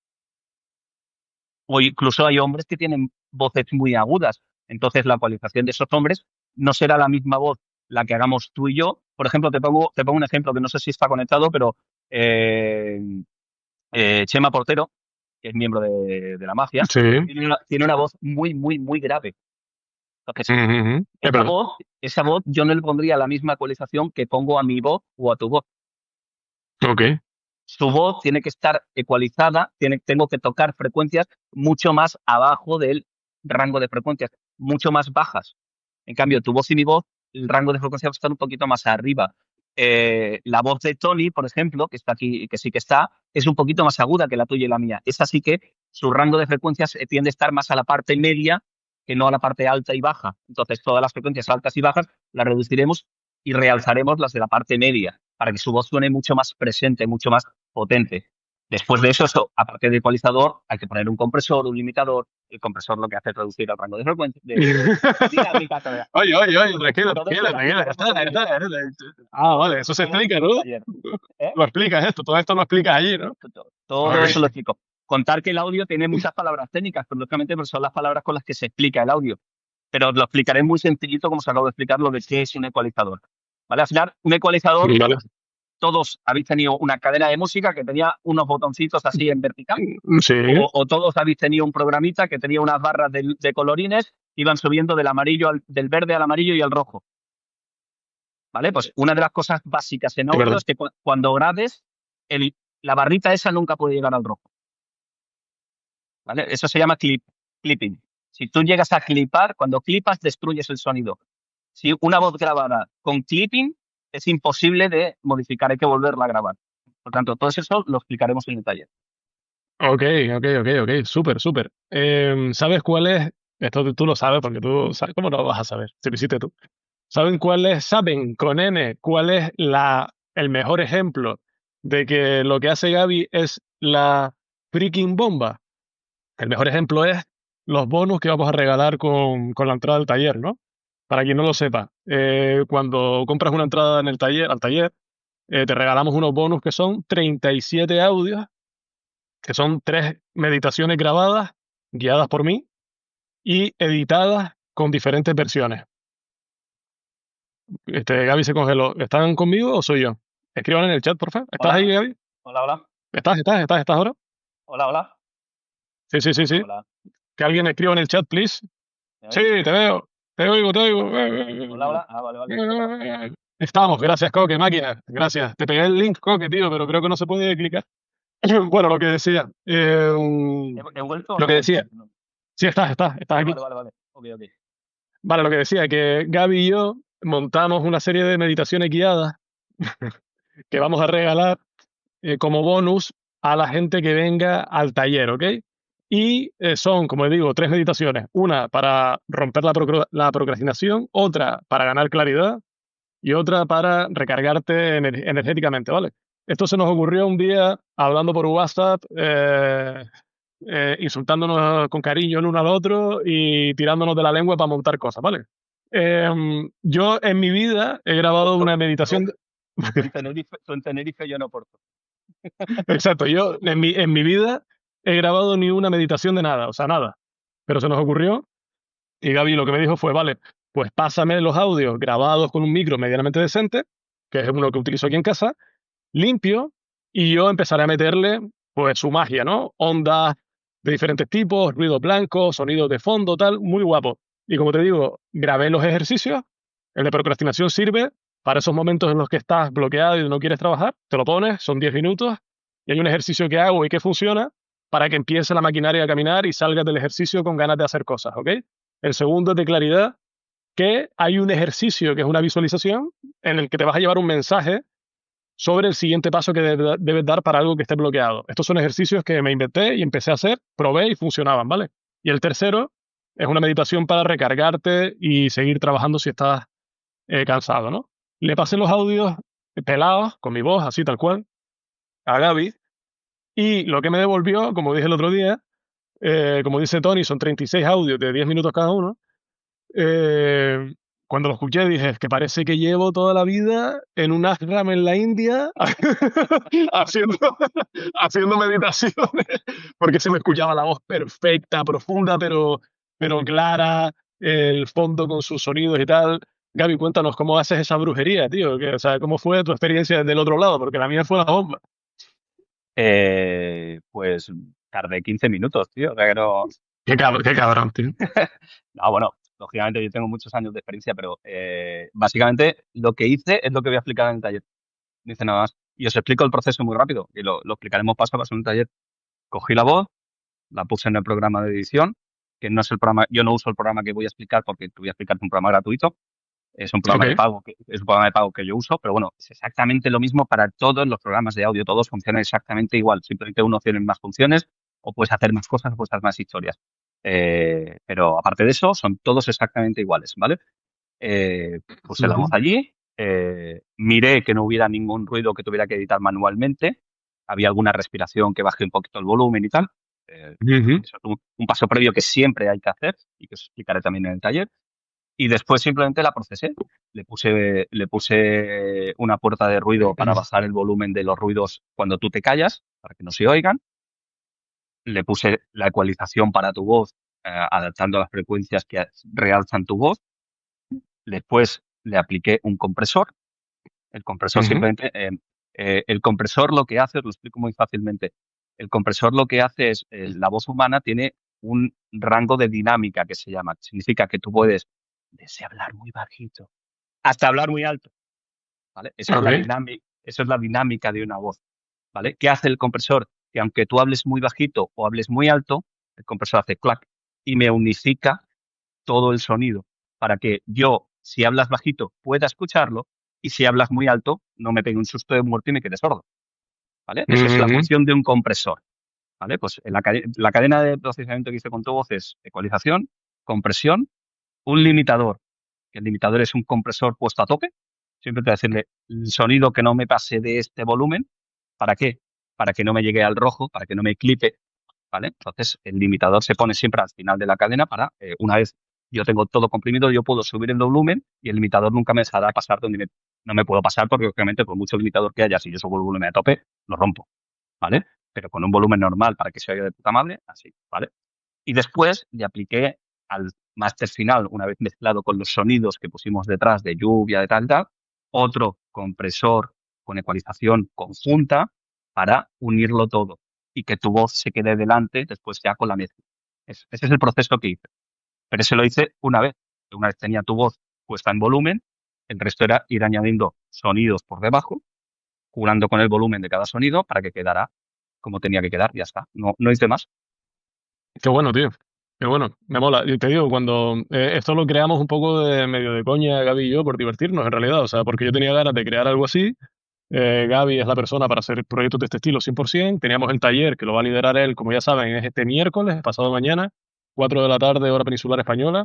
O incluso hay hombres que tienen voces muy agudas. Entonces, la ecualización de esos hombres no será la misma voz la que hagamos tú y yo. Por ejemplo, te pongo un ejemplo que no sé si está conectado, pero eh, Chema Portero, que es miembro de la mafia, Sí. tiene una voz muy, muy, muy grave. Entonces, Ujú, ujú. Es esa verdad. voz, esa voz yo no le pondría la misma ecualización que pongo a mi voz o a tu voz. Ok. Su voz tiene que estar ecualizada, tengo que tocar frecuencias mucho más abajo del rango de frecuencias, mucho más bajas. En cambio, tu voz y mi voz, el rango de frecuencias va a estar un poquito más arriba. La voz de Tony, por ejemplo, que está aquí, que sí que está, es un poquito más aguda que la tuya y la mía. Es así que su rango de frecuencias tiende a estar más a la parte media que no a la parte alta y baja. Entonces, todas las frecuencias altas y bajas las reduciremos y realzaremos las de la parte media para que su voz suene mucho más presente, mucho más potente. Después de eso, aparte del ecualizador, hay que poner un compresor, un limitador. El compresor lo que hace es reducir el rango de frecuencia, de dinámica. Oye, oye, oye, tranquilo, Todo eso tranquilo, lo tranquilo. explicaremos en el, Ah, vale, eso se explicaremos explica, en ¿no? el taller. ¿Eh? Lo explicas esto, todo esto lo explicas allí, ¿no? Todo eso lo Ok. explico. Contar que el audio tiene muchas palabras técnicas, pero lógicamente pues, son las palabras con las que se explica el audio. Pero os lo explicaré muy sencillito, como os acabo de explicar, lo de qué es un ecualizador. ¿Vale? Al final, un ecualizador, Vale. todos habéis tenido una cadena de música que tenía unos botoncitos así en vertical, Sí. o todos habéis tenido un programita que tenía unas barras de colorines que iban subiendo del verde al amarillo y al rojo. ¿Vale? Pues una de las cosas básicas en Es audio verdad. es que cuando grabes, la barrita esa nunca puede llegar al rojo. ¿Vale? Eso se llama clipping. Si tú llegas a clipar, cuando clipas destruyes el sonido. Si una voz grabada con clipping es imposible de modificar, hay que volverla a grabar. Por tanto, todo eso lo explicaremos en el taller. Ok, ok, ok, ok. Súper, súper. ¿Sabes cuál es? Esto tú lo sabes porque tú sabes. ¿Cómo no lo vas a saber? Si lo hiciste tú. ¿Saben con N cuál es el mejor ejemplo de que lo que hace Gaby es la freaking bomba? El mejor ejemplo es los bonus que vamos a regalar con la entrada al taller, ¿no? Para quien no lo sepa, cuando compras una entrada en el taller, al taller, te regalamos unos bonus que son 37 audios, que son 3 meditaciones grabadas, guiadas por mí y editadas con diferentes versiones. Gaby se congeló. ¿Están conmigo o soy yo? Escriban en el chat, por favor. ¿Estás ahí, Hola, Gaby? hola, hola, ¿Estás ahora? hola, hola, Sí, sí, sí, sí. hola. Que alguien escriba en el chat, please. ¿Me Sí, oís? te veo. Te oigo, te oigo. Hola, hola. Ah, vale, vale. Estamos, gracias, Coque, máquina. Gracias. Te pegué el link, Coque, tío, pero creo que no se puede clicar. Bueno, lo que decía. ¿He vuelto o Lo no he que vuelto? decía. No. Sí, estás Vale, aquí. vale, vale, vale. Ok, ok. Vale, lo que decía, que Gaby y yo montamos una serie de meditaciones guiadas que vamos a regalar como bonus a la gente que venga al taller, ¿ok? Y son, como digo, 3 meditaciones. Una para romper la procrastinación, otra para ganar claridad y otra para recargarte energéticamente, ¿vale? Esto se nos ocurrió un día hablando por WhatsApp, insultándonos con cariño el uno al otro y tirándonos de la lengua para montar cosas, ¿vale? Yo en mi vida he grabado Tú, una tú- meditación. tú en Tenerife, yo no Porto. Exacto, yo en mi vida he grabado ni una meditación de nada, o sea, nada. Pero se nos ocurrió y Gaby lo que me dijo fue, vale, pues pásame los audios grabados con un micro medianamente decente que es uno que utilizo aquí en casa, limpio, y yo empezaré a meterle pues su magia, ¿no? Ondas de diferentes tipos, ruido blanco, sonidos de fondo, tal, muy guapo. Y como te digo, grabé los ejercicios, el de procrastinación sirve para esos momentos en los que estás bloqueado y no quieres trabajar, te lo pones, son 10 minutos, y hay un ejercicio que hago y que funciona para que empiece la maquinaria a caminar y salgas del ejercicio con ganas de hacer cosas, ¿ok? El segundo es de claridad, que hay un ejercicio que es una visualización en el que te vas a llevar un mensaje sobre el siguiente paso que debes dar para algo que esté bloqueado. Estos son ejercicios que me inventé y empecé a hacer, probé y funcionaban, ¿vale? Y el tercero es una meditación para recargarte y seguir trabajando si estás cansado, ¿no? Le pasé los audios pelados, con mi voz, así tal cual, a Gaby, y lo que me devolvió, como dije el otro día, como dice Tony, son 36 audios de 10 minutos cada uno. Eh, Cuando lo escuché dije, es que parece que llevo toda la vida en un ashram en la India haciendo, haciendo meditaciones, porque se me escuchaba la voz perfecta, profunda, pero clara, el fondo con sus sonidos y tal. Gaby, cuéntanos cómo haces esa brujería, tío. O sea, ¿cómo fue tu experiencia del otro lado? Porque la mía fue la bomba. Pues tardé 15 minutos, tío. O sea que no. Qué cabrón, tío. No, bueno, lógicamente yo tengo muchos años de experiencia, pero básicamente lo que hice es lo que voy a explicar en el taller. No hice nada más. Y os explico el proceso muy rápido y lo explicaremos paso a paso en el taller. Cogí la voz, la puse en el programa de edición, que no es el programa, yo no uso el programa que voy a explicar porque te voy a explicar un programa gratuito. Es un programa de Ok. pago, es un programa de pago que yo uso, pero bueno, es exactamente lo mismo para todos los programas de audio, todos funcionan exactamente igual, simplemente uno tiene más funciones o puedes hacer más cosas o puedes hacer más historias. Pero aparte de eso, son todos exactamente iguales, ¿vale? Puse la voz Ujú, allí, miré que no hubiera ningún ruido que tuviera que editar manualmente, había alguna respiración que bajé un poquito el volumen y tal. ujú, Eso es un paso previo que siempre hay que hacer y que os explicaré también en el taller. Y después simplemente la procesé. Le puse una puerta de ruido para bajar el volumen de los ruidos cuando tú te callas, para que no se oigan. Le puse la ecualización para tu voz, adaptando a las frecuencias que realzan tu voz. Después le apliqué un compresor. El compresor ujú, simplemente, el compresor lo que hace, os lo explico muy fácilmente. El compresor lo que hace es, la voz humana tiene un rango de dinámica que se llama. Significa que tú puedes desde hablar muy bajito hasta hablar muy alto, ¿vale? ok. Eso es la dinámica de una voz, ¿vale? ¿Qué hace el compresor? Que aunque tú hables muy bajito o hables muy alto, el compresor hace clac y me unifica todo el sonido para que yo, si hablas bajito, pueda escucharlo y si hablas muy alto, no me pegue un susto de muerte y me quede sordo, ¿vale? Esa es la Ujú, función de un compresor, ¿vale? Pues la cadena de procesamiento que hice con tu voz es ecualización, compresión, un limitador, que el limitador es un compresor puesto a tope, siempre te voy a decirle el sonido que no me pase de este volumen, ¿para qué? Para que no me llegue al rojo, para que no me clipe, ¿vale? Entonces, el limitador se pone siempre al final de la cadena para, una vez yo tengo todo comprimido, yo puedo subir el volumen y el limitador nunca me dejará pasar donde no me puedo pasar porque, obviamente, por mucho limitador que haya, si yo subo el volumen a tope, lo rompo, ¿vale? Pero con un volumen normal para que se oiga de puta madre, así, ¿vale? Y después le apliqué al máster final, una vez mezclado con los sonidos que pusimos detrás de lluvia, de tal, tal, otro compresor con ecualización conjunta para unirlo todo y que tu voz se quede delante después ya con la mezcla. Ese es el proceso que hice. Pero ese lo hice una vez. Una vez tenía tu voz puesta en volumen, el resto era ir añadiendo sonidos por debajo, jugando con el volumen de cada sonido para que quedara como tenía que quedar. Ya está. No, no hice más. qué bueno, tío. Qué bueno. Me mola. Y te digo, cuando esto lo creamos un poco de medio de coña, Gaby y yo, por divertirnos, en realidad. O sea, porque yo tenía ganas de crear algo así. Gaby es la persona para hacer proyectos de este estilo 100%. Teníamos el taller que lo va a liderar él, como ya saben, es este miércoles, pasado mañana, 4 de la tarde, hora peninsular española.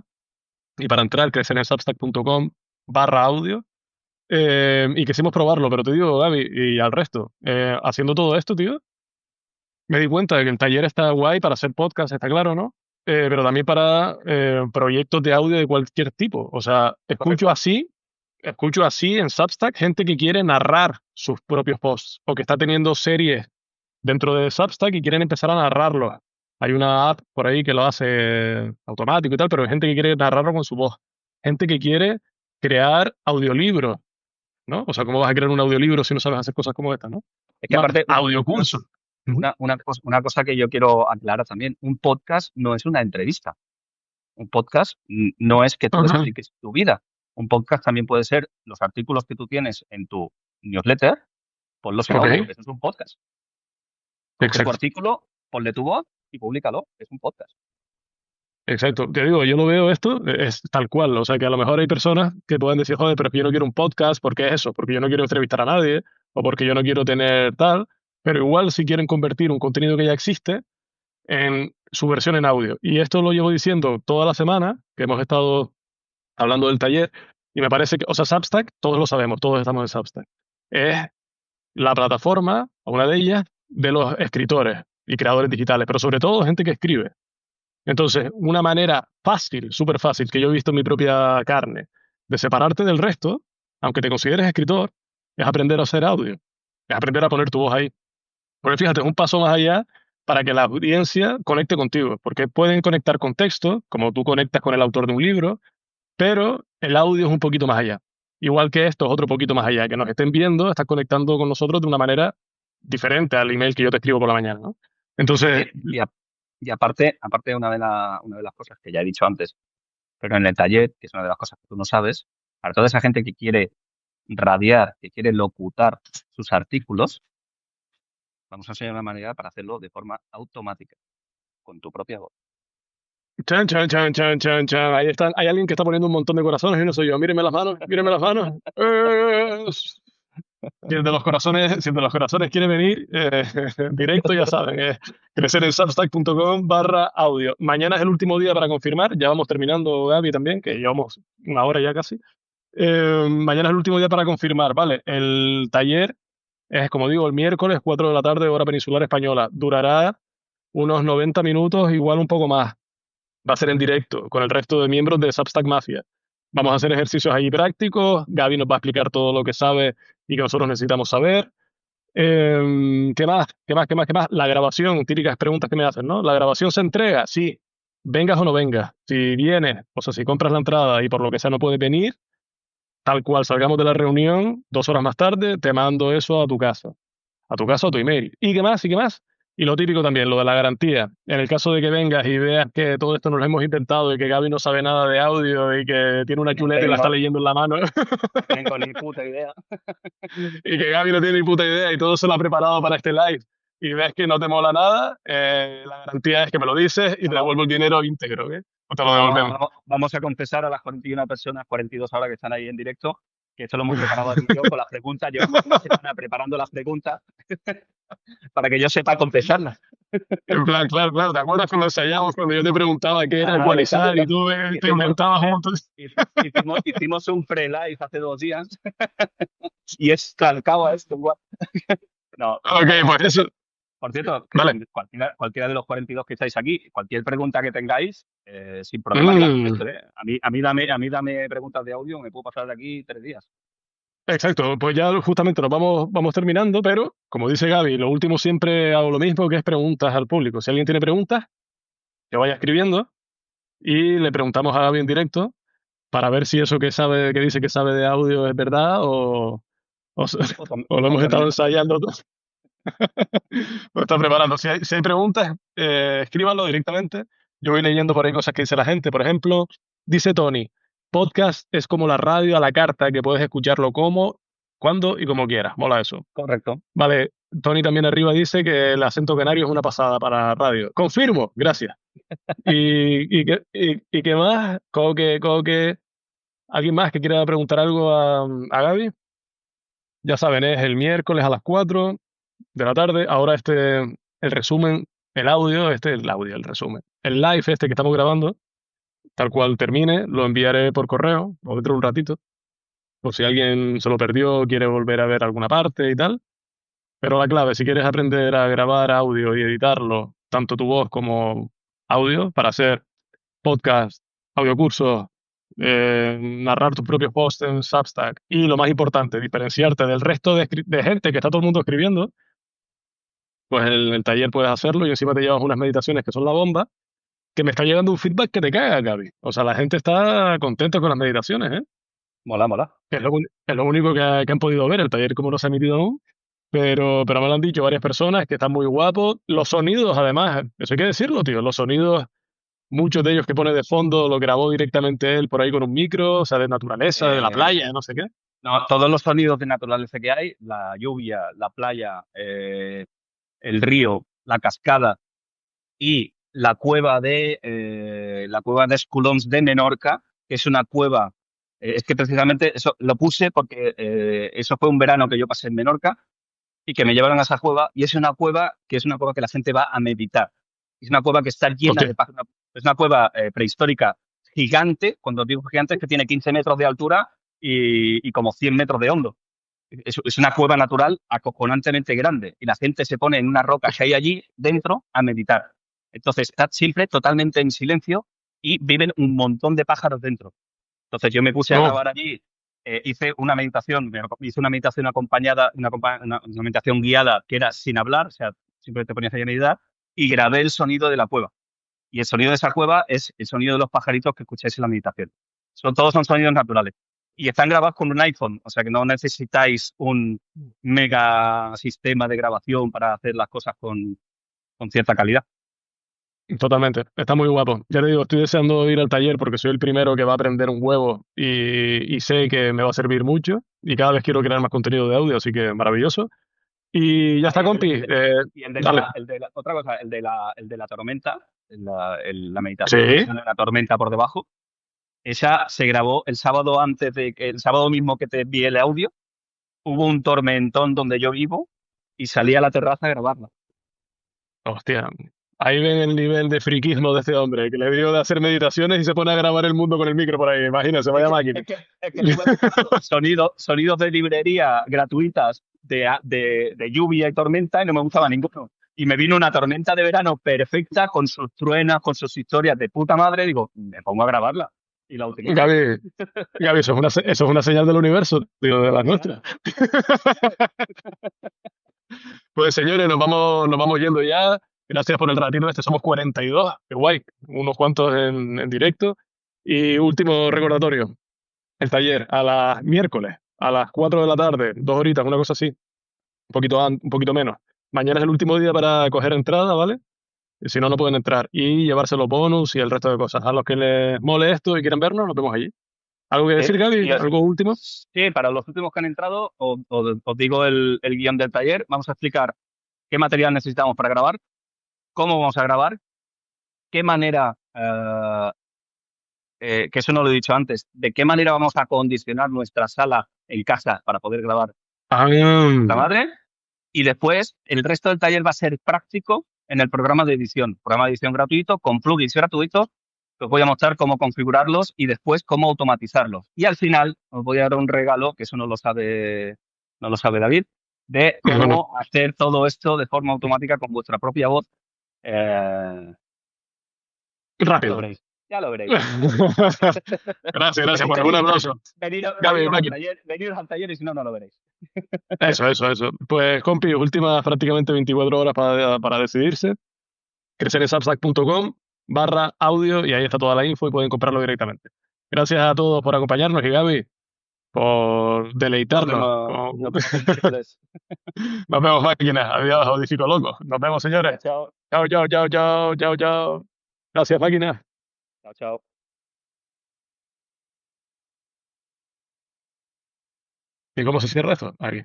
Y para entrar, crecerensubstack.com/audio. Y quisimos probarlo, pero te digo, Gaby, y al resto, haciendo todo esto, tío, me di cuenta de que el taller está guay para hacer podcast, está claro, ¿no? Pero también para proyectos de audio de cualquier tipo. O sea, Correcto. escucho así en Substack gente que quiere narrar sus propios posts o que está teniendo series dentro de Substack y quieren empezar a narrarlo. Hay una app por ahí que lo hace automático y tal, pero hay gente que quiere narrarlo con su voz. Gente que quiere crear audiolibros ¿no? O sea, ¿cómo vas a crear un audiolibro si no sabes hacer cosas como esta, ¿no? Es que Más aparte, audiocurso. Ujú. una cosa que yo quiero aclarar también, un podcast no es una entrevista. Un podcast no es que tú Ajá. expliques tu vida. Un podcast también puede ser los artículos que tú tienes en tu newsletter, ponlos en Ok, audio, eso es un podcast. Coge tu exacto. artículo, ponle tu voz y públicalo, es un podcast. Exacto, te digo, yo lo veo esto, es tal cual, o sea que a lo mejor hay personas que pueden decir, joder, pero es que yo no quiero un podcast, ¿por qué es eso? Porque yo no quiero entrevistar a nadie, o porque yo no quiero tener tal, pero igual si quieren convertir un contenido que ya existe en su versión en audio. Y esto lo llevo diciendo toda la semana, que hemos estado hablando del taller, y me parece que, o sea, Substack, todos lo sabemos, todos estamos en Substack. Es la plataforma, o una de ellas, de los escritores y creadores digitales, pero sobre todo gente que escribe. Entonces, una manera fácil, súper fácil, que yo he visto en mi propia carne, de separarte del resto, aunque te consideres escritor, es aprender a hacer audio, es aprender a poner tu voz ahí. Porque fíjate, es un paso más allá para que la audiencia conecte contigo, porque pueden conectar con texto, como tú conectas con el autor de un libro, pero el audio es un poquito más allá. Igual que esto es otro poquito más allá, que nos estén viendo, estás conectando con nosotros de una manera diferente al email que yo te escribo por la mañana, ¿no? Entonces, Y, a- y aparte una de las cosas que ya he dicho antes, pero en el taller, que es una de las cosas que tú no sabes, para toda esa gente que quiere radiar, que quiere locutar sus artículos, vamos a enseñar una manera para hacerlo de forma automática, con tu propia voz. chan, chan, chan, chan, chan, chan. Ahí están. Hay alguien que está poniendo un montón de corazones y no soy yo. Mírenme las manos, mírenme las manos. Si el de los corazones, si el de los corazones quiere venir, en directo, ya saben, es crecer en substack.com/audio. Mañana es el último día para confirmar. Ya vamos terminando, Gaby, también, que llevamos una hora ya casi. Mañana es el último día para confirmar, ¿vale? El taller es, como digo, el miércoles, 4 de la tarde, hora peninsular española. Durará unos 90 minutos, igual un poco más. Va a ser en directo con el resto de miembros de Substack Mafia. Vamos a hacer ejercicios ahí prácticos. Gaby nos va a explicar todo lo que sabe y que nosotros necesitamos saber. ¿Qué más? ¿Qué más? ¿Qué más? ¿Qué más? La grabación, típicas preguntas que me hacen, ¿no? La grabación se entrega, sí. Vengas o no vengas. Si vienes, o sea, si compras la entrada y por lo que sea no puedes venir, tal cual salgamos de la reunión, 2 horas más tarde, te mando eso a tu casa. A tu casa o a tu email. ¿Y qué más? ¿Y qué más? Y lo típico también, lo de la garantía. En el caso de que vengas y veas que todo esto nos lo hemos inventado y que Gaby no sabe nada de audio y que tiene una No chuleta y la está tengo, leyendo en la mano tengo ni puta idea. y que Gaby no tiene ni puta idea y todo se lo ha preparado para este live y ves que no te mola nada, la garantía es que me lo dices y te Vamos, devuelvo el dinero íntegro, ¿ok? O te lo devolvemos. vamos a confesar a las 41 personas, 42 ahora que están ahí en directo, que esto lo hemos preparado aquí yo con las preguntas. Llevamos una semana preparando las preguntas para que yo sepa contestarlas. En plan, claro, claro, ¿te acuerdas cuando ensayamos, cuando yo te preguntaba qué era Ah, ecualizar y tú te hicimos, inventabas un montón? hicimos un pre-live hace 2 días y es calcado a esto igual. No, Ok, pues eso. por cierto, Vale. cualquiera de los 42 que estáis aquí, cualquier pregunta que tengáis, sin problema que la Mm. contesto, ¿eh? A mí dame preguntas de audio, me puedo pasar de aquí 3 días. Exacto, pues ya justamente nos vamos terminando, pero como dice Gaby, lo último siempre hago lo mismo, que es preguntas al público. Si alguien tiene preguntas, que vaya escribiendo y le preguntamos a Gaby en directo para ver si eso que sabe, que dice que sabe de audio es verdad o, se- O, o lo o hemos estado también, ensayando, lo está preparando. Si hay preguntas, escríbanlo directamente. Yo voy leyendo por ahí cosas que dice la gente. Por ejemplo, dice Tony, podcast es como la radio a la carta, que puedes escucharlo como, cuando y como quieras. Mola eso. correcto. Vale, Tony también arriba dice que el acento canario es una pasada para radio. Confirmo, gracias. ¿Y qué más? Como que alguien más que quiera preguntar algo a Gaby. Ya saben, es el miércoles a las 4 de la tarde. Ahora el resumen, el resumen. El live este que estamos grabando, tal cual termine, lo enviaré por correo o dentro de un ratito, por si alguien se lo perdió, quiere volver a ver alguna parte y tal. Pero la clave, si quieres aprender a grabar audio y editarlo, tanto tu voz como audio, para hacer podcast, audiocursos, narrar tus propios posts en Substack y lo más importante, diferenciarte del resto de gente que está todo el mundo escribiendo, pues en el taller puedes hacerlo y encima te llevas unas meditaciones que son la bomba, que me está llegando un feedback que te caga, Gaby. O sea, la gente está contenta con las meditaciones, ¿eh? Mola, mola. Es lo único que han podido ver. El taller como no se ha emitido aún, pero me lo han dicho varias personas que están muy guapos. Los sonidos, además, eso hay que decirlo, tío. Los sonidos, muchos de ellos que pone de fondo, lo grabó directamente él por ahí con un micro, o sea, de naturaleza, de la Eh, playa, no sé qué. no, todos los sonidos de naturaleza que hay, la lluvia, la playa, el río, la cascada y la cueva de Esculons de Menorca, que es una cueva, es que precisamente eso lo puse porque eso fue un verano que yo pasé en Menorca y que me llevaron a esa cueva y es una cueva que es una cueva que la gente va a meditar. Es una cueva que está llena Hostia, de pájaros. Es una cueva prehistórica gigante, cuando digo gigante es que tiene 15 metros de altura y como 100 metros de hondo. Es una cueva natural acojonantemente grande y la gente se pone en una roca que hay allí dentro a meditar. Entonces está siempre totalmente en silencio y viven un montón de pájaros dentro. Entonces yo me puse a no, grabar allí, hice una meditación acompañada, una meditación guiada que era sin hablar, o sea, simplemente te ponías ahí a meditar y grabé el sonido de la cueva. Y el sonido de esa cueva es el sonido de los pajaritos que escucháis en la meditación. Todos son sonidos naturales. Y están grabados con un iPhone, o sea que no necesitáis un mega sistema de grabación para hacer las cosas con cierta calidad. totalmente. Está muy guapo. Ya te digo, estoy deseando ir al taller porque soy el primero que va a aprender un huevo y sé que me va a servir mucho. Y cada vez quiero crear más contenido de audio, así que maravilloso. Y ya Ah, está, compi. y Dale. otra cosa, el de la tormenta, la Sí. meditación que suena la tormenta por debajo, esa se grabó el sábado el sábado mismo que te envié el audio, hubo un tormentón donde yo vivo y salí a la terraza a grabarla. Hostia. Ahí ven el nivel de friquismo de este hombre, que le dio de hacer meditaciones y se pone a grabar el mundo con el micro por ahí. Imagínese, vaya máquina. Es que estuve buscando sonidos de librería gratuitas de lluvia y tormenta y no me gustaba ninguno. Y me vino una tormenta de verano perfecta con sus truenas, con sus historias de puta madre. Digo, me pongo a grabarla y la utilicé. Gaby, Gaby, eso es una señal del universo, tío, de las nuestras. Pues señores, nos vamos yendo ya. Gracias por el ratito este, somos 42. Qué guay, unos cuantos en directo. Y último recordatorio, el taller a las miércoles, a las 4 de la tarde, 2 horitas, una cosa así, un poquito menos. Mañana es el último día para coger entrada, ¿vale? Y si no, no pueden entrar. Y llevarse los bonus y el resto de cosas. A los que les mole esto y quieren vernos, nos vemos allí. ¿Algo que decir, Y Gaby? ¿Algo último? sí, para los últimos que han entrado, os digo el guión del taller. Vamos a explicar qué material necesitamos para grabar, cómo vamos a grabar, qué manera, que eso no lo he dicho antes, de qué manera vamos a acondicionar nuestra sala en casa para poder grabar Ah, la madre. Y después, el resto del taller va a ser práctico en el programa de edición gratuito, con plugins gratuitos, que os voy a mostrar cómo configurarlos y después cómo automatizarlos. Y al final os voy a dar un regalo, que eso no lo sabe David, de no, no. cómo hacer todo esto de forma automática con vuestra propia voz. Eh, ya lo Rápido. veréis, ya lo veréis. Gracias. Bueno, un abrazo. Gaby, máquina. Veniros al taller y si no, no lo veréis. Eso. Pues, compi, últimas prácticamente 24 horas para decidirse. creceresubstack.com/audio y ahí está toda la info y pueden comprarlo directamente. Gracias a todos por acompañarnos y Gaby, por deleitarnos. Nos vemos el miércoles. Nos vemos, máquinas. Adiós, audífico loco. Nos vemos, señores. Chao, Chao. Gracias, máquinas. chao, chao. ¿Y cómo se cierra esto? Aquí.